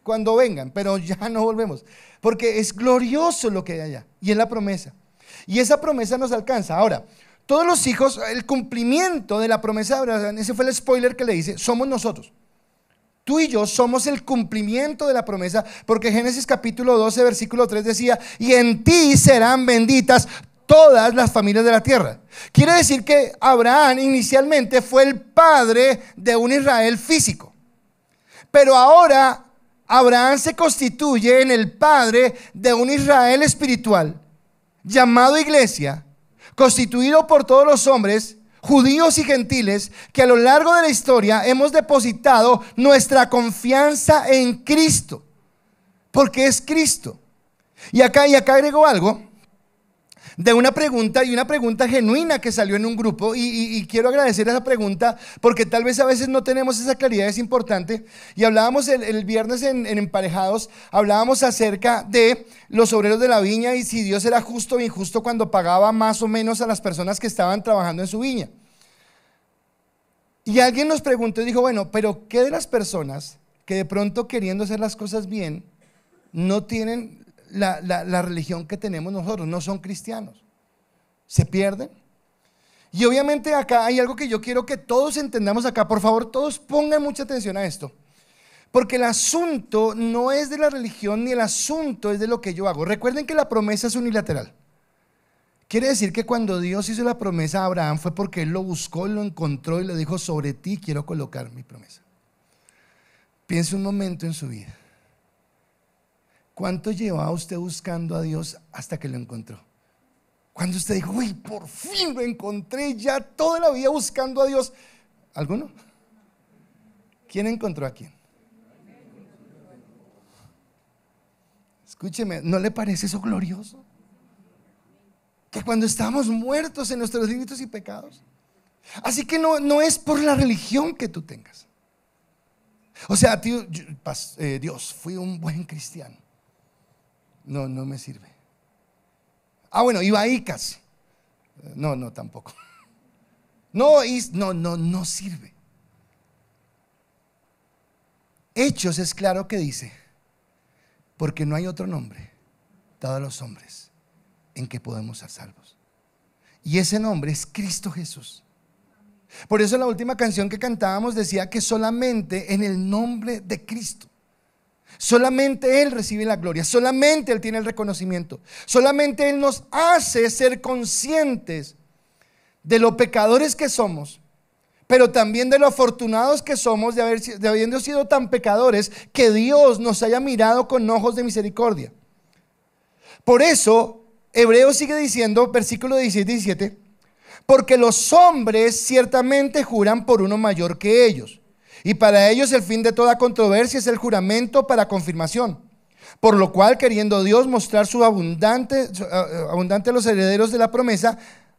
Cuando vengan, pero ya no volvemos, porque es glorioso lo que hay allá y es la promesa, y esa promesa nos alcanza. Ahora, todos los hijos, el cumplimiento de la promesa de Abraham, ese fue el spoiler que le hice, somos nosotros. Tú y yo somos el cumplimiento de la promesa, porque Génesis capítulo 12 versículo 3 decía: y en ti serán benditas todas las familias de la tierra. Quiere decir que Abraham inicialmente fue el padre de un Israel físico, pero ahora Abraham se constituye en el padre de un Israel espiritual, llamado iglesia, constituido por todos los hombres, judíos y gentiles, que a lo largo de la historia hemos depositado nuestra confianza en Cristo, porque es Cristo. Y acá agregó algo de una pregunta, y una pregunta genuina que salió en un grupo, y quiero agradecer esa pregunta, porque tal vez a veces no tenemos esa claridad, es importante. Y hablábamos el viernes en Emparejados, hablábamos acerca de los obreros de la viña y si Dios era justo o injusto cuando pagaba más o menos a las personas que estaban trabajando en su viña. Y alguien nos preguntó y dijo: bueno, pero ¿qué de las personas que de pronto, queriendo hacer las cosas bien, no tienen la religión que tenemos nosotros, no son cristianos? ¿Se pierden? Y obviamente acá hay algo que yo quiero que todos entendamos acá. Por favor, todos pongan mucha atención a esto, porque el asunto no es de la religión, ni el asunto es de lo que yo hago. Recuerden que la promesa es unilateral. Quiere decir que cuando Dios hizo la promesa a Abraham fue porque Él lo buscó, lo encontró y le dijo: sobre ti quiero colocar mi promesa. Piense un momento en su vida. ¿Cuánto llevaba usted buscando a Dios hasta que lo encontró? Cuando usted dijo: uy, por fin lo encontré, ya toda la vida buscando a Dios. ¿Alguno? ¿Quién encontró a quién? Escúcheme, ¿no le parece eso glorioso? Que cuando estábamos muertos en nuestros delitos y pecados. Así que no es por la religión que tú tengas. O sea, tío, Dios, fui un buen cristiano. No me sirve. Bueno, iba a ICAS. No, tampoco. No sirve. Hechos es claro que dice: porque no hay otro nombre dado a los hombres en que podemos ser salvos, y ese nombre es Cristo Jesús. Por eso la última canción que cantábamos decía que solamente en el nombre de Cristo, solamente Él recibe la gloria, solamente Él tiene el reconocimiento, solamente Él nos hace ser conscientes de lo pecadores que somos, pero también de lo afortunados que somos de habiendo sido tan pecadores que Dios nos haya mirado con ojos de misericordia. Por eso Hebreos sigue diciendo, versículo 16 y 17: porque los hombres ciertamente juran por uno mayor que ellos, y para ellos el fin de toda controversia es el juramento para confirmación. Por lo cual, queriendo Dios mostrar su abundante a los herederos de la promesa,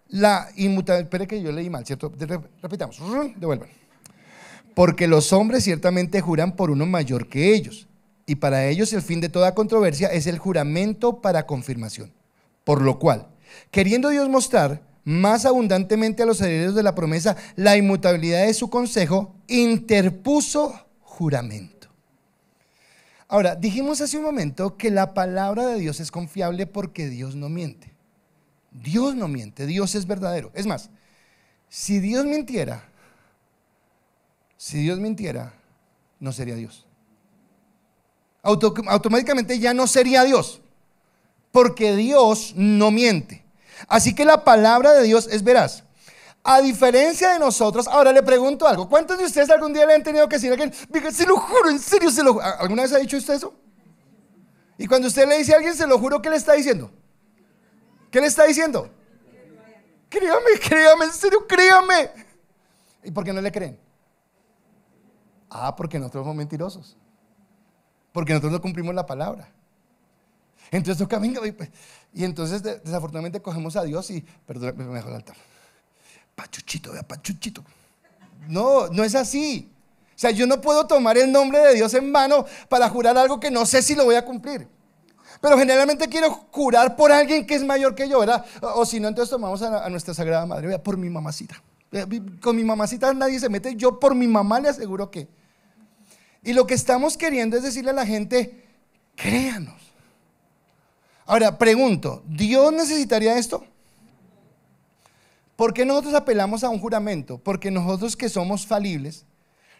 la inmutabilidad. Espere que yo leí mal, ¿cierto? Repitamos, devuelvan. Porque los hombres ciertamente juran por uno mayor que ellos, y para ellos el fin de toda controversia es el juramento para confirmación. Por lo cual, queriendo Dios mostrar más abundantemente a los herederos de la promesa la inmutabilidad de su consejo, interpuso juramento. Ahora, dijimos hace un momento que la palabra de Dios es confiable porque Dios no miente. Dios no miente, Dios es verdadero. Es más, si Dios mintiera, no sería Dios. Automáticamente ya no sería Dios, porque Dios no miente. Así que la palabra de Dios es veraz. A diferencia de nosotros, ahora le pregunto algo. ¿Cuántos de ustedes algún día le han tenido que decir a alguien, "Venga, se lo juro, en serio, se lo juro"? ¿Alguna vez ha dicho usted eso? Y cuando usted le dice a alguien, se lo juro, ¿qué le está diciendo? ¿Qué le está diciendo? Créame, créame, en serio, créame. ¿Y por qué no le creen? Porque nosotros somos mentirosos. Porque nosotros no cumplimos la palabra. Entonces toca, venga, y entonces desafortunadamente cogemos a Dios y, perdón, me dejó el altar. Pachuchito, vea, Pachuchito. No, no es así. O sea, yo no puedo tomar el nombre de Dios en mano para jurar algo que no sé si lo voy a cumplir. Pero generalmente quiero jurar por alguien que es mayor que yo, ¿verdad? O si no, entonces tomamos a nuestra Sagrada Madre, vea, por mi mamacita. Con mi mamacita nadie se mete, yo por mi mamá le aseguro que. Y lo que estamos queriendo es decirle a la gente, créanos. Ahora, pregunto, ¿Dios necesitaría esto? ¿Por qué nosotros apelamos a un juramento? Porque nosotros que somos falibles,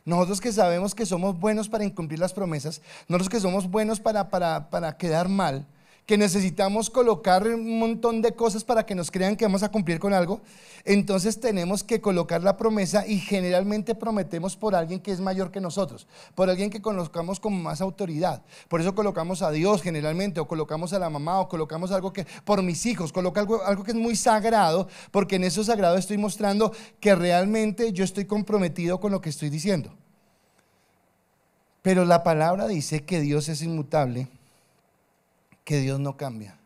nosotros que sabemos que somos buenos para incumplir las promesas, nosotros que somos buenos para quedar mal, que necesitamos colocar un montón de cosas para que nos crean que vamos a cumplir con algo, entonces tenemos que colocar la promesa y generalmente prometemos por alguien que es mayor que nosotros, por alguien que conozcamos con más autoridad. Por eso colocamos a Dios generalmente, o colocamos a la mamá, o colocamos algo que, por mis hijos, coloca algo que es muy sagrado, porque en eso sagrado estoy mostrando que realmente yo estoy comprometido con lo que estoy diciendo. Pero la palabra dice que Dios es inmutable, que Dios no cambia.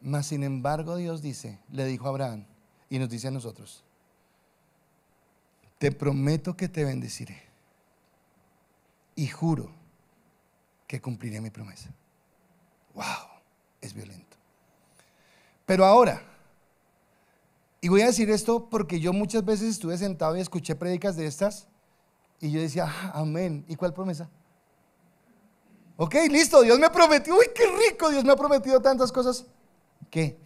Mas sin embargo Dios dice, le dijo a Abraham y nos dice a nosotros, te prometo que te bendeciré y juro que cumpliré mi promesa. Wow, es violento. Pero ahora, y voy a decir esto porque yo muchas veces estuve sentado y escuché prédicas de estas y yo decía, amén. ¿Y cuál promesa? Ok, listo, Dios me prometió, uy, qué rico, Dios me ha prometido tantas cosas. ¿Qué?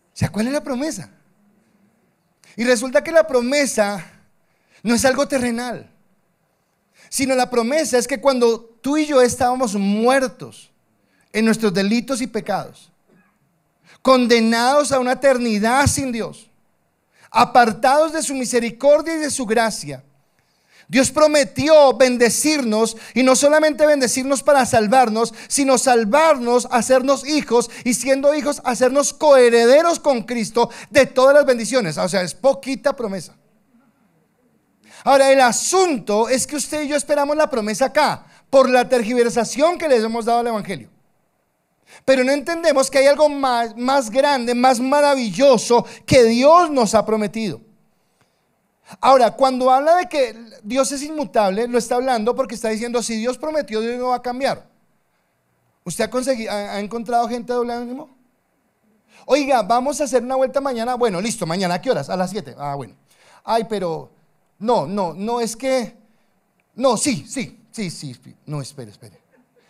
O sea, ¿cuál es la promesa? Y resulta que la promesa no es algo terrenal, sino la promesa es que cuando tú y yo estábamos muertos en nuestros delitos y pecados, condenados a una eternidad sin Dios, apartados de su misericordia y de su gracia, Dios prometió bendecirnos, y no solamente bendecirnos para salvarnos, sino salvarnos, hacernos hijos, y siendo hijos, hacernos coherederos con Cristo de todas las bendiciones. O sea, es poquita promesa. Ahora, el asunto es que usted y yo esperamos la promesa acá, por la tergiversación que les hemos dado al Evangelio. Pero no entendemos que hay algo más grande, más maravilloso que Dios nos ha prometido. Ahora, cuando habla de que Dios es inmutable, lo está hablando porque está diciendo, si Dios prometió, Dios no va a cambiar. ¿Usted ha encontrado gente de doble ánimo? Oiga, vamos a hacer una vuelta mañana. Bueno, listo, mañana, ¿a qué horas? A las 7. Bueno. Ay, pero no, es que no, sí. No, espere.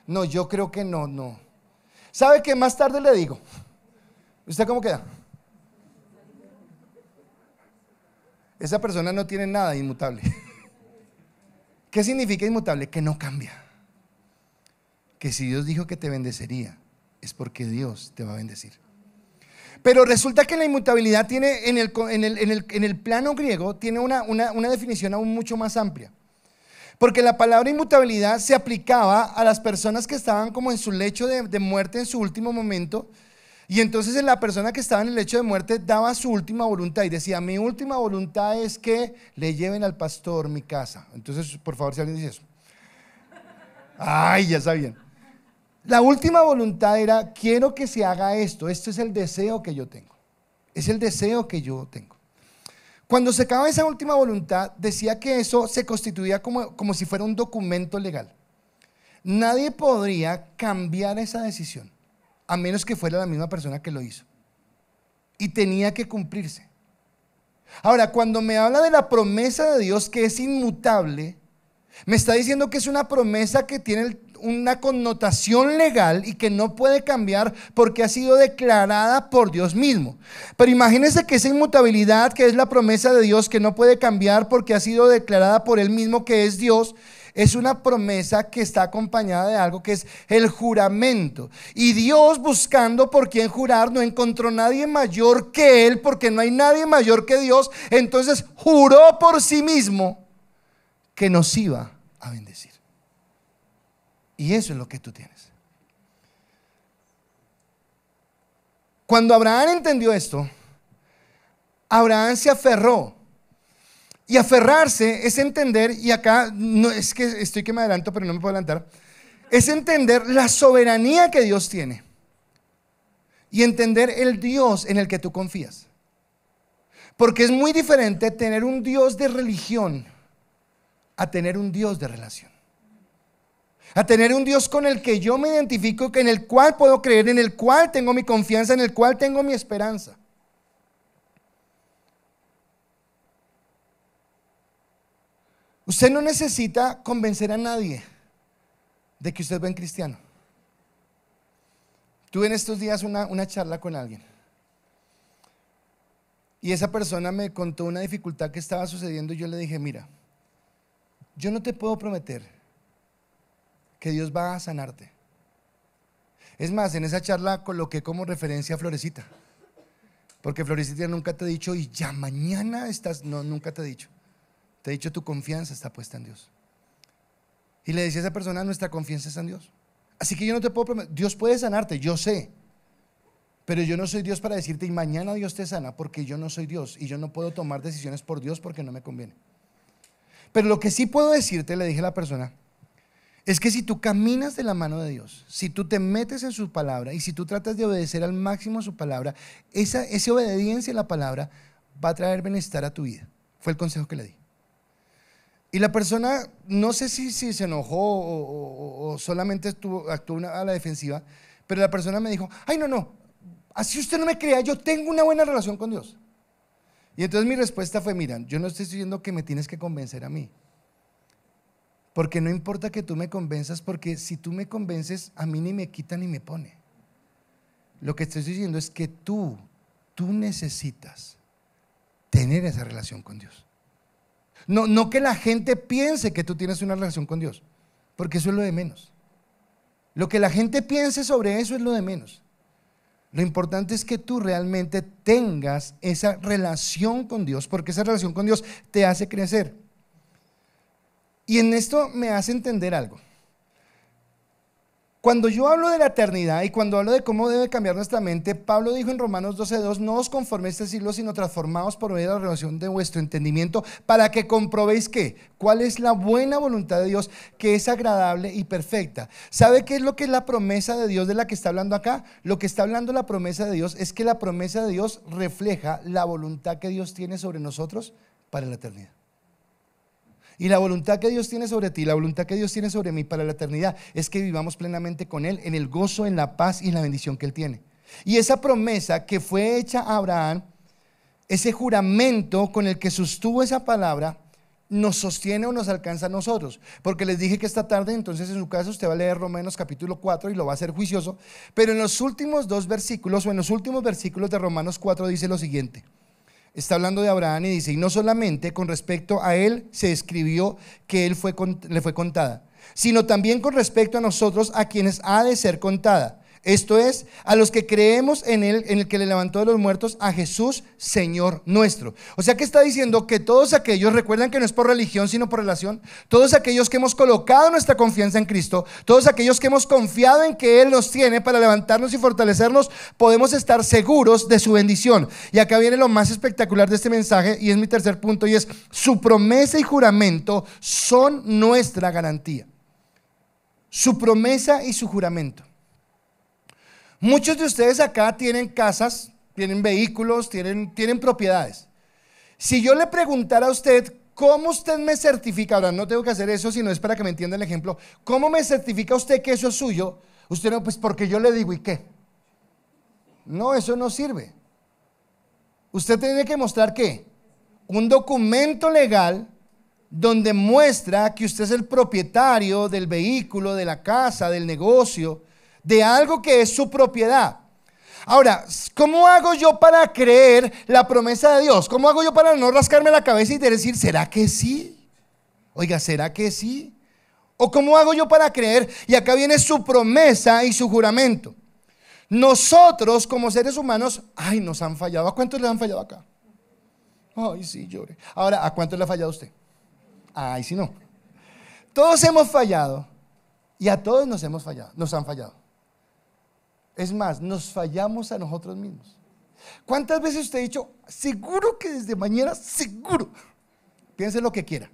No, yo creo que no. ¿Sabe qué? Más tarde le digo. ¿Usted cómo queda? Esa persona no tiene nada inmutable. ¿Qué significa inmutable? Que no cambia. Que si Dios dijo que te bendecería, es porque Dios te va a bendecir. Pero resulta que la inmutabilidad tiene en el plano griego tiene una definición aún mucho más amplia. Porque la palabra inmutabilidad se aplicaba a las personas que estaban como en su lecho de muerte en su último momento. Y entonces la persona que estaba en el lecho de muerte daba su última voluntad y decía, mi última voluntad es que le lleven al pastor mi casa. Entonces, por favor, si alguien dice eso. Ay, ya sabían. La última voluntad era, quiero que se haga esto. Esto es el deseo que yo tengo. Es el deseo que yo tengo. Cuando se acaba esa última voluntad, decía que eso se constituía como si fuera un documento legal. Nadie podría cambiar esa decisión, a menos que fuera la misma persona que lo hizo. Y tenía que cumplirse. Ahora, cuando me habla de la promesa de Dios que es inmutable, me está diciendo que es una promesa que tiene una connotación legal y que no puede cambiar porque ha sido declarada por Dios mismo. Pero imagínense que esa inmutabilidad, que es la promesa de Dios que no puede cambiar porque ha sido declarada por Él mismo, que es Dios, es una promesa que está acompañada de algo que es el juramento. Y Dios, buscando por quién jurar, no encontró nadie mayor que Él, porque no hay nadie mayor que Dios. Entonces juró por sí mismo que nos iba a bendecir. Y eso es lo que tú tienes. Cuando Abraham entendió esto, Abraham se aferró. Y aferrarse es entender, y acá no es que estoy que me adelanto, pero no me puedo adelantar, es entender la soberanía que Dios tiene y entender el Dios en el que tú confías. Porque es muy diferente tener un Dios de religión a tener un Dios de relación, a tener un Dios con el que yo me identifico, en el cual puedo creer, en el cual tengo mi confianza, en el cual tengo mi esperanza. Usted no necesita convencer a nadie de que usted es buen cristiano. Tuve en estos días una charla con alguien y esa persona me contó una dificultad que estaba sucediendo y yo le dije: mira, yo no te puedo prometer que Dios va a sanarte. Es más, en esa charla coloqué como referencia a Florecita, porque Florecita nunca te ha dicho y ya mañana estás, no, nunca te ha dicho. Te he dicho, tu confianza está puesta en Dios. Y le decía a esa persona: nuestra confianza está en Dios. Así que yo no te puedo prometer. Dios puede sanarte, yo sé, pero yo no soy Dios para decirte y mañana Dios te sana, porque yo no soy Dios y yo no puedo tomar decisiones por Dios porque no me conviene. Pero lo que sí puedo decirte, le dije a la persona, es que si tú caminas de la mano de Dios, si tú te metes en su palabra y si tú tratas de obedecer al máximo su palabra, esa obediencia a la palabra va a traer bienestar a tu vida. Fue el consejo que le di. Y la persona, no sé si se enojó o solamente actuó a la defensiva, pero la persona me dijo: ay, no, así usted no me crea, yo tengo una buena relación con Dios. Y entonces mi respuesta fue: mira, yo no estoy diciendo que me tienes que convencer a mí, porque no importa que tú me convenzas, porque si tú me convences, a mí ni me quita ni me pone. Lo que estoy diciendo es que tú necesitas tener esa relación con Dios. No que la gente piense que tú tienes una relación con Dios, porque eso es lo de menos. Lo que la gente piense sobre eso es lo de menos. Lo importante es que tú realmente tengas esa relación con Dios, porque esa relación con Dios te hace crecer. Y en esto me hace entender algo. Cuando yo hablo de la eternidad y cuando hablo de cómo debe cambiar nuestra mente, Pablo dijo en Romanos 12:2: no os conforméis a este siglo, sino transformaos por medio de la renovación de vuestro entendimiento, para que comprobéis cuál es la buena voluntad de Dios, que es agradable y perfecta. ¿Sabe qué es lo que es la promesa de Dios de la que está hablando acá? Lo que está hablando la promesa de Dios es que la promesa de Dios refleja la voluntad que Dios tiene sobre nosotros para la eternidad. Y la voluntad que Dios tiene sobre ti, la voluntad que Dios tiene sobre mí para la eternidad, es que vivamos plenamente con Él, en el gozo, en la paz y en la bendición que Él tiene. Y esa promesa que fue hecha a Abraham, ese juramento con el que sostuvo esa palabra, nos sostiene o nos alcanza a nosotros. Porque les dije que esta tarde, entonces en su caso, usted va a leer Romanos capítulo 4 y lo va a hacer juicioso. Pero en los últimos dos versículos, o en los últimos versículos de Romanos 4, dice lo siguiente. Está hablando de Abraham y dice: y no solamente con respecto a él se escribió que le fue contada, sino también con respecto a nosotros, a quienes ha de ser contada. Esto es, a los que creemos en él, en el que le levantó de los muertos, a Jesús, Señor nuestro. O sea que está diciendo que todos aquellos, recuerdan que no es por religión sino por relación, todos aquellos que hemos colocado nuestra confianza en Cristo, todos aquellos que hemos confiado en que Él nos tiene para levantarnos y fortalecernos, podemos estar seguros de su bendición. Y acá viene lo más espectacular de este mensaje, y es mi tercer punto, y es: su promesa y juramento son nuestra garantía. Su promesa y su juramento. Muchos de ustedes acá tienen casas, tienen vehículos, tienen propiedades. Si yo le preguntara a usted: ¿cómo usted me certifica? Ahora no tengo que hacer eso, sino es para que me entienda el ejemplo. ¿Cómo me certifica usted que eso es suyo? Usted no, pues porque yo le digo, ¿y qué? No, eso no sirve. Usted tiene que mostrar ¿qué? Un documento legal donde muestra que usted es el propietario del vehículo, de la casa, del negocio, de algo que es su propiedad. Ahora, ¿cómo hago yo para creer la promesa de Dios? ¿Cómo hago yo para no rascarme la cabeza y decir: ¿será que sí? Oiga, ¿será que sí? ¿O cómo hago yo para creer? Y acá viene su promesa y su juramento. Nosotros como seres humanos, ay, nos han fallado. ¿A cuántos les han fallado acá? Ay, sí, llore. Ahora, ¿a cuántos le ha fallado a usted? Ay, sí, no. Todos hemos fallado y a todos nos hemos fallado, nos han fallado. Es más, nos fallamos a nosotros mismos. ¿Cuántas veces usted ha dicho, seguro que desde mañana, seguro? Piense lo que quiera,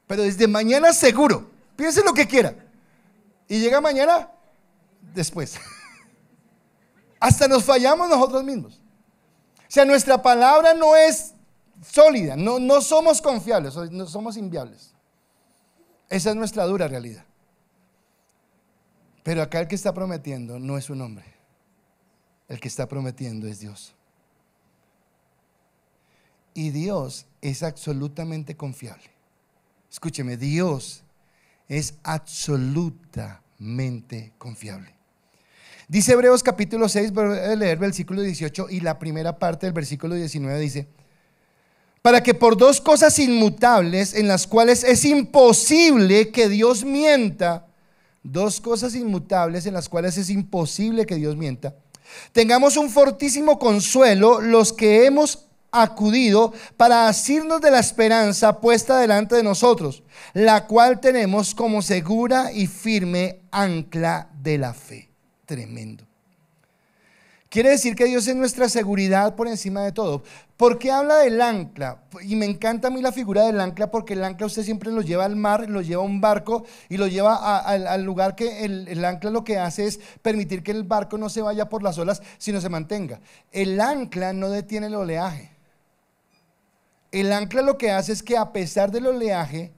pero desde mañana seguro, piense lo que quiera. Y llega mañana, después. Hasta nos fallamos nosotros mismos. O sea, nuestra palabra no es sólida, no somos confiables, no somos inviables. Esa es nuestra dura realidad. Pero acá el que está prometiendo no es un hombre. El que está prometiendo es Dios. Y Dios es absolutamente confiable. Escúcheme, Dios es absolutamente confiable. Dice Hebreos capítulo 6, voy a leer versículo 18 y la primera parte del versículo 19 dice: para que por dos cosas inmutables en las cuales es imposible que Dios mienta, dos cosas inmutables en las cuales es imposible que Dios mienta, tengamos un fortísimo consuelo los que hemos acudido para asirnos de la esperanza puesta delante de nosotros, la cual tenemos como segura y firme ancla de la fe. Tremendo. Quiere decir que Dios es nuestra seguridad por encima de todo. ¿Por qué habla del ancla? Y me encanta a mí la figura del ancla, porque el ancla usted siempre lo lleva al mar, lo lleva a un barco y lo lleva al lugar que el ancla lo que hace es permitir que el barco no se vaya por las olas, sino se mantenga. El ancla no detiene el oleaje. El ancla lo que hace es que a pesar del oleaje,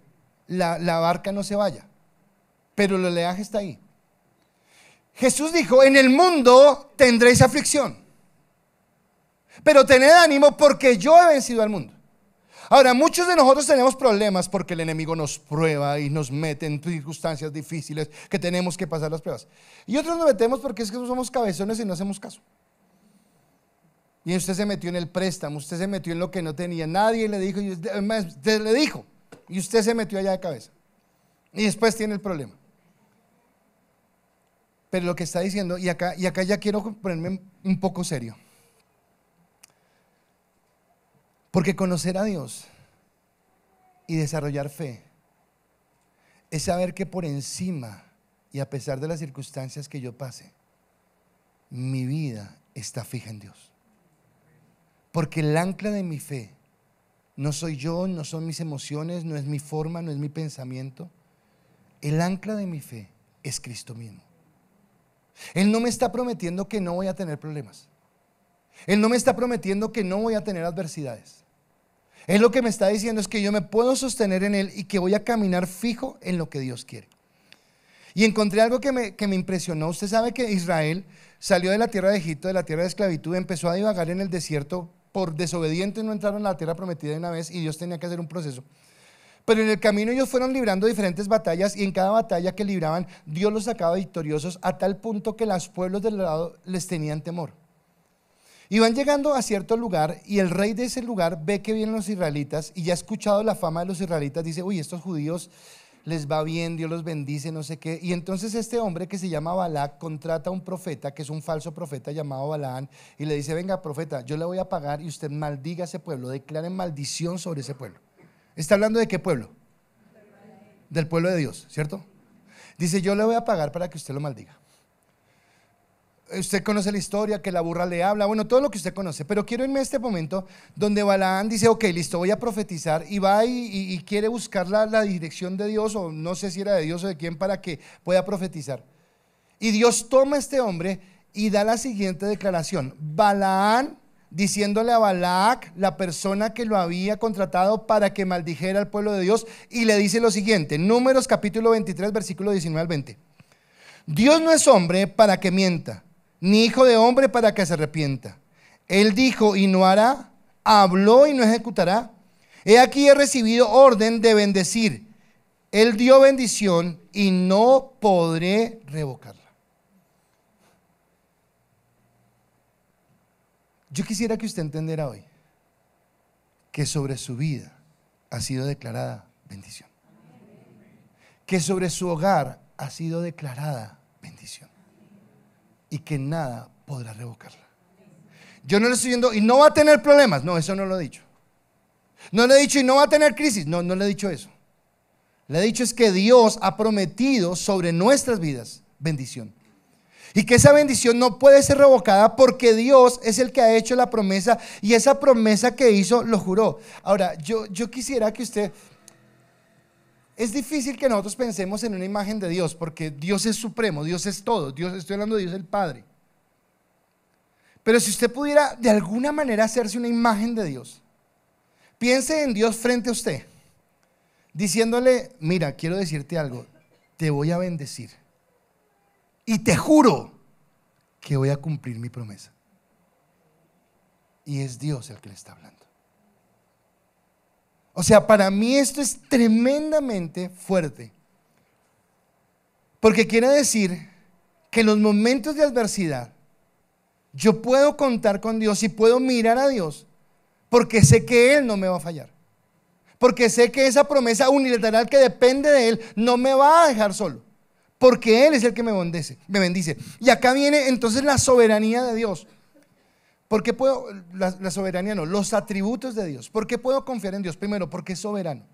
la barca no se vaya, pero el oleaje está ahí. Jesús dijo: en el mundo tendréis aflicción, pero tened ánimo porque yo he vencido al mundo. Ahora, muchos de nosotros tenemos problemas porque el enemigo nos prueba y nos mete en circunstancias difíciles que tenemos que pasar las pruebas. Y otros nos metemos porque es que somos cabezones y no hacemos caso. Y usted se metió en el préstamo, usted se metió en lo que no tenía, nadie le dijo, y usted le dijo, y usted se metió allá de cabeza. Y después tiene el problema. Pero lo que está diciendo, y acá ya quiero ponerme un poco serio, porque conocer a Dios y desarrollar fe es saber que por encima y a pesar de las circunstancias que yo pase, mi vida está fija en Dios. Porque el ancla de mi fe no soy yo, no son mis emociones, no es mi forma, no es mi pensamiento. El ancla de mi fe es Cristo mismo. Él no me está prometiendo que no voy a tener problemas. Él no me está prometiendo que no voy a tener adversidades. Él lo que me está diciendo es que yo me puedo sostener en Él y que voy a caminar fijo en lo que Dios quiere. Y encontré algo que me impresionó. Usted sabe que Israel salió de la tierra de Egipto, de la tierra de esclavitud, empezó a divagar en el desierto. Por desobedientes no entraron a la tierra prometida de una vez y Dios tenía que hacer un proceso. Pero en el camino ellos fueron librando diferentes batallas y en cada batalla que libraban Dios los sacaba victoriosos, a tal punto que los pueblos del lado les tenían temor. Y van llegando a cierto lugar y el rey de ese lugar ve que vienen los israelitas y ya ha escuchado la fama de los israelitas, dice: uy, estos judíos les va bien, Dios los bendice, no sé qué. Y entonces este hombre que se llama Balac contrata a un profeta, que es un falso profeta llamado Balaán, y le dice: venga, profeta, yo le voy a pagar y usted maldiga a ese pueblo, declaren maldición sobre ese pueblo. ¿Está hablando de qué pueblo? Del pueblo de Dios, ¿cierto? Dice: yo le voy a pagar para que usted lo maldiga. Usted conoce la historia, que la burra le habla, bueno, todo lo que usted conoce. Pero quiero irme a este momento donde Balaán dice: ok, listo, voy a profetizar. Y va y quiere buscar la dirección de Dios, o no sé si era de Dios o de quién, para que pueda profetizar. Y Dios toma a este hombre y da la siguiente declaración: Balaán, diciéndole a Balac, la persona que lo había contratado para que maldijera al pueblo de Dios, y le dice lo siguiente, Números capítulo 23, versículo 19 al 20. Dios no es hombre para que mienta, ni hijo de hombre para que se arrepienta. Él dijo y no hará, habló y no ejecutará. He aquí he recibido orden de bendecir. Él dio bendición y no podré revocarla. Yo quisiera que usted entendiera hoy que sobre su vida ha sido declarada bendición. que sobre su hogar ha sido declarada bendición y que nada podrá revocarla. Yo no le estoy diciendo y no va a tener problemas, no, eso no lo he dicho. No le he dicho y no va a tener crisis, no, no le he dicho eso. Le he dicho es que Dios ha prometido sobre nuestras vidas bendición y que esa bendición no puede ser revocada porque Dios es el que ha hecho la promesa y esa promesa que hizo lo juró. Ahora, yo quisiera que usted... Es difícil que nosotros pensemos en una imagen de Dios porque Dios es supremo, Dios es todo, Dios, estoy hablando de Dios el Padre. Pero si usted pudiera de alguna manera hacerse una imagen de Dios, piense en Dios frente a usted, diciéndole, mira, quiero decirte algo, te voy a bendecir y te juro que voy a cumplir mi promesa. Y es Dios el que le está hablando. O sea, para mí esto es tremendamente fuerte, porque quiere decir que en los momentos de adversidad yo puedo contar con Dios y puedo mirar a Dios porque sé que Él no me va a fallar, porque sé que esa promesa unilateral que depende de Él no me va a dejar solo, porque Él es el que me bendice. Y acá viene entonces la soberanía de Dios. ¿Por qué puedo, la soberanía no, los atributos de Dios? ¿Por qué puedo confiar en Dios? Primero, porque es soberano.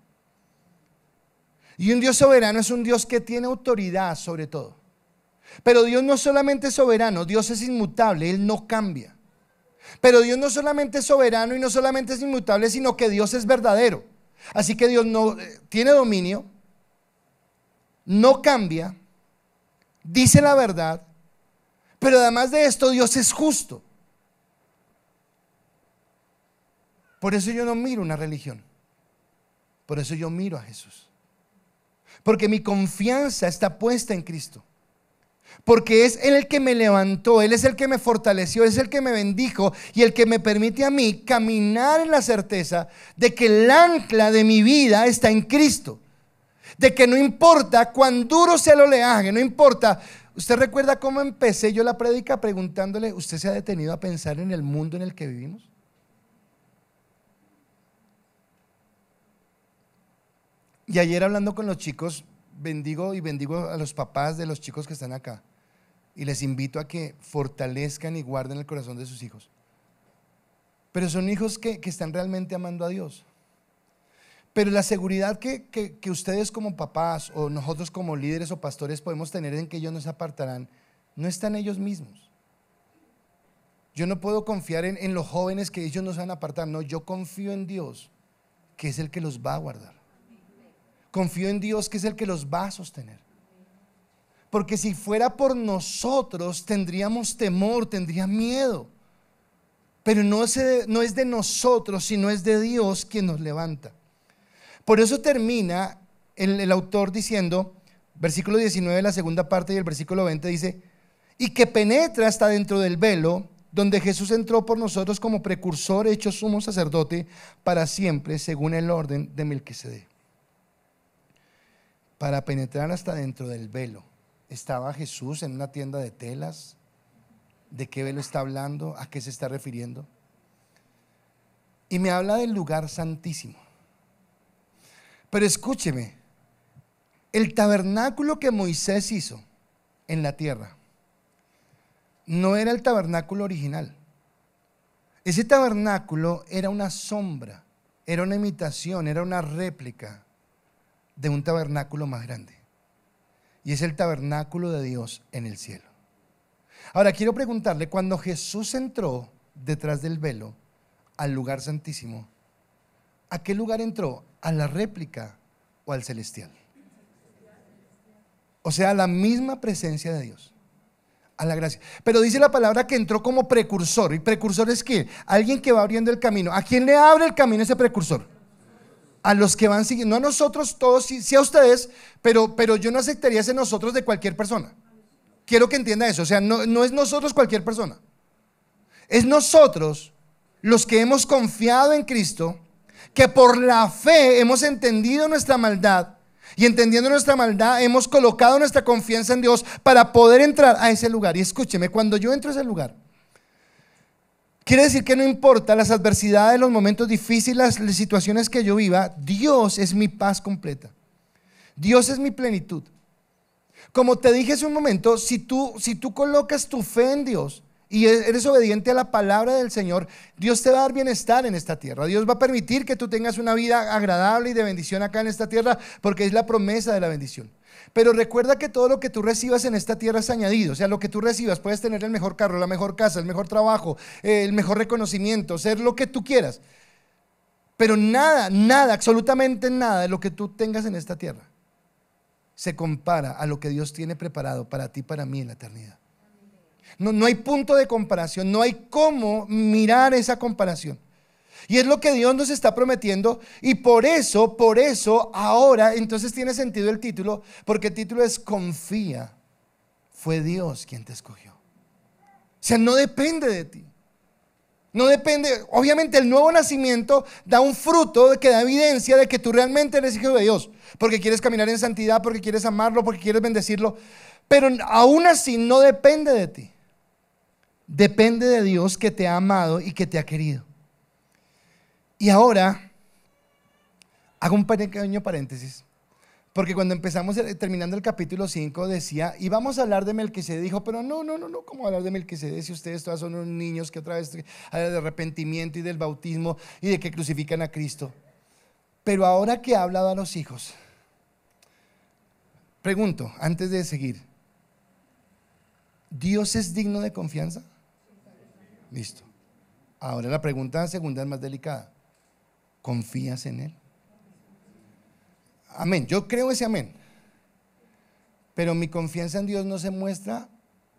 Y un Dios soberano es un Dios que tiene autoridad sobre todo. Pero Dios no solamente es soberano, Dios es inmutable, Él no cambia. Pero Dios no solamente es soberano y no solamente es inmutable, sino que Dios es verdadero. Así que Dios no tiene dominio, no cambia, dice la verdad, pero además de esto Dios es justo. Por eso yo no miro una religión, por eso yo miro a Jesús, porque mi confianza está puesta en Cristo, porque es Él el que me levantó, Él es el que me fortaleció, Él es el que me bendijo y el que me permite a mí caminar en la certeza de que el ancla de mi vida está en Cristo, de que no importa cuán duro sea el oleaje, no importa. ¿Usted recuerda cómo empecé yo la prédica preguntándole, ¿usted se ha detenido a pensar en el mundo en el que vivimos? Y ayer hablando con los chicos, bendigo a los papás de los chicos que están acá y les invito a que fortalezcan y guarden el corazón de sus hijos. Pero son hijos que están realmente amando a Dios. Pero la seguridad que ustedes como papás o nosotros como líderes o pastores podemos tener en que ellos no se apartarán, no está en ellos mismos. Yo no puedo confiar en los jóvenes que ellos no se van a apartar. No, yo confío en Dios, que es el que los va a guardar. Confío en Dios, que es el que los va a sostener. Porque si fuera por nosotros tendríamos temor, tendría miedo. Pero no es de nosotros, sino es de Dios quien nos levanta. Por eso termina el autor diciendo, versículo 19, la segunda parte, y el versículo 20 dice, y que penetra hasta dentro del velo, donde Jesús entró por nosotros como precursor, hecho sumo sacerdote para siempre, según el orden de Melquisedec. Para penetrar hasta dentro del velo. ¿Estaba Jesús en una tienda de telas? ¿De qué velo está hablando? ¿A qué se está refiriendo? Y me habla del lugar santísimo. Pero escúcheme, el tabernáculo que Moisés hizo en la tierra no era el tabernáculo original. Ese tabernáculo era una sombra, era una imitación, era una réplica de un tabernáculo más grande, y es el tabernáculo de Dios en el cielo. Ahora quiero preguntarle, cuando Jesús entró detrás del velo al lugar santísimo, ¿a qué lugar entró? ¿A la réplica o al celestial? O sea, a la misma presencia de Dios, a la gracia. Pero dice la palabra que entró como precursor. ¿Y precursor es qué? Alguien que va abriendo el camino. ¿A quién le abre el camino ese precursor? A los que van siguiendo, no a nosotros todos, sí a ustedes, pero yo no aceptaría ese nosotros de cualquier persona. Quiero que entienda eso, o sea, no es nosotros cualquier persona. Es nosotros los que hemos confiado en Cristo, que por la fe hemos entendido nuestra maldad, y entendiendo nuestra maldad hemos colocado nuestra confianza en Dios para poder entrar a ese lugar. Y escúcheme, cuando yo entro a ese lugar, quiere decir que no importa las adversidades, los momentos difíciles, las situaciones que yo viva, Dios es mi paz completa. Dios es mi plenitud. Como te dije hace un momento, si tú colocas tu fe en Dios y eres obediente a la palabra del Señor, Dios te va a dar bienestar en esta tierra. Dios va a permitir que tú tengas una vida agradable y de bendición acá en esta tierra, porque es la promesa de la bendición. Pero recuerda que todo lo que tú recibas en esta tierra es añadido. O sea, lo que tú recibas, puedes tener el mejor carro, la mejor casa, el mejor trabajo, el mejor reconocimiento, ser lo que tú quieras. Pero nada, nada, absolutamente nada de lo que tú tengas en esta tierra se compara a lo que Dios tiene preparado para ti y para mí en la eternidad. No hay punto de comparación, no hay cómo mirar esa comparación. Y es lo que Dios nos está prometiendo, y por eso ahora entonces tiene sentido el título, porque el título es confía, fue Dios quien te escogió. O sea, no depende de ti. No depende, obviamente el nuevo nacimiento da un fruto que da evidencia de que tú realmente eres hijo de Dios, porque quieres caminar en santidad, porque quieres amarlo, porque quieres bendecirlo, pero aún así no depende de ti. Depende de Dios que te ha amado y que te ha querido. Y ahora hago un pequeño paréntesis, porque cuando empezamos terminando el capítulo 5 decía, y vamos a hablar de Melquisedec, dijo, pero no, ¿cómo hablar de Melquisedec si ustedes todas son unos niños que otra vez hablan de arrepentimiento y del bautismo y de que crucifican a Cristo? Pero ahora que ha hablado a los hijos, pregunto, antes de seguir, ¿Dios es digno de confianza? Listo. Ahora la pregunta segunda es más delicada. ¿Confías en Él? Amén, yo creo ese amén. Pero mi confianza en Dios no se muestra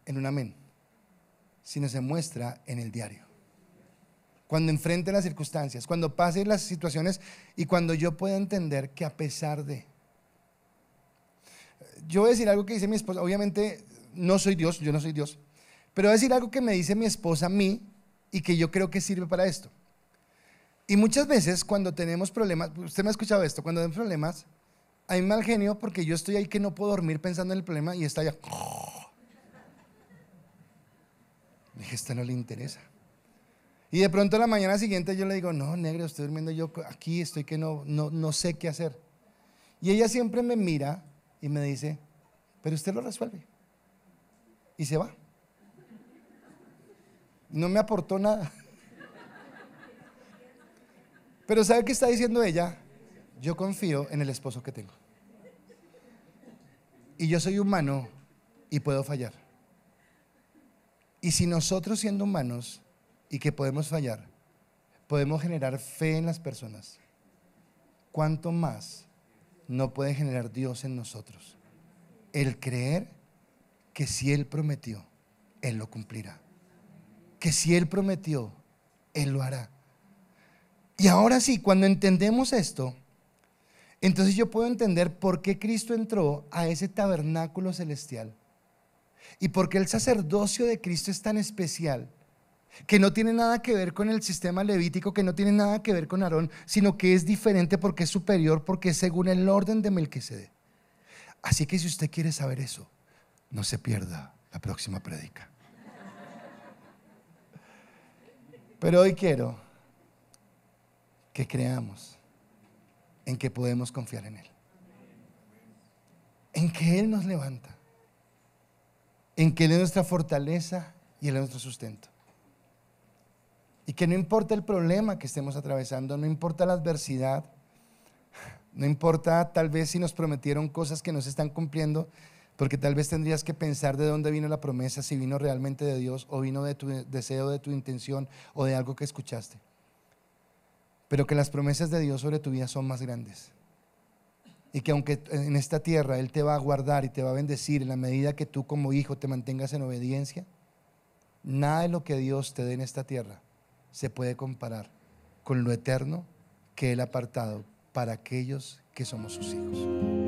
en un amén, sino se muestra en el diario. Cuando enfrente las circunstancias, cuando pase las situaciones y cuando yo pueda entender que a pesar de... Yo voy a decir algo que dice mi esposa, obviamente no soy Dios, yo no soy Dios, pero voy a decir algo que me dice mi esposa a mí y que yo creo que sirve para esto. Y muchas veces cuando tenemos problemas, usted me ha escuchado esto, cuando tenemos problemas, hay mal genio porque yo estoy ahí que no puedo dormir pensando en el problema y está allá. Dije, esto no le interesa. Y de pronto a la mañana siguiente yo le digo, no, negro, estoy durmiendo yo aquí, estoy que no sé qué hacer. Y ella siempre me mira y me dice, pero usted lo resuelve. Y se va. No me aportó nada. Pero ¿sabe qué está diciendo ella? Yo confío en el esposo que tengo. Y yo soy humano y puedo fallar. Y si nosotros siendo humanos y que podemos fallar, podemos generar fe en las personas, ¿cuánto más no puede generar Dios en nosotros? El creer que si Él prometió, Él lo cumplirá. Que si Él prometió, Él lo hará. Y ahora sí, cuando entendemos esto, entonces yo puedo entender por qué Cristo entró a ese tabernáculo celestial y por qué el sacerdocio de Cristo es tan especial, que no tiene nada que ver con el sistema levítico, que no tiene nada que ver con Aarón, sino que es diferente porque es superior, porque es según el orden de Melquisedec. Así que si usted quiere saber eso, no se pierda la próxima prédica. Pero hoy quiero que creamos en que podemos confiar en Él, en que Él nos levanta, en que Él es nuestra fortaleza y Él es nuestro sustento, y que no importa el problema que estemos atravesando, no importa la adversidad, no importa tal vez si nos prometieron cosas que no se están cumpliendo, porque tal vez tendrías que pensar de dónde vino la promesa, si vino realmente de Dios o vino de tu deseo, de tu intención o de algo que escuchaste. Pero que las promesas de Dios sobre tu vida son más grandes. Y que aunque en esta tierra Él te va a guardar y te va a bendecir en la medida que tú como hijo te mantengas en obediencia, nada de lo que Dios te dé en esta tierra se puede comparar con lo eterno que Él ha apartado para aquellos que somos sus hijos.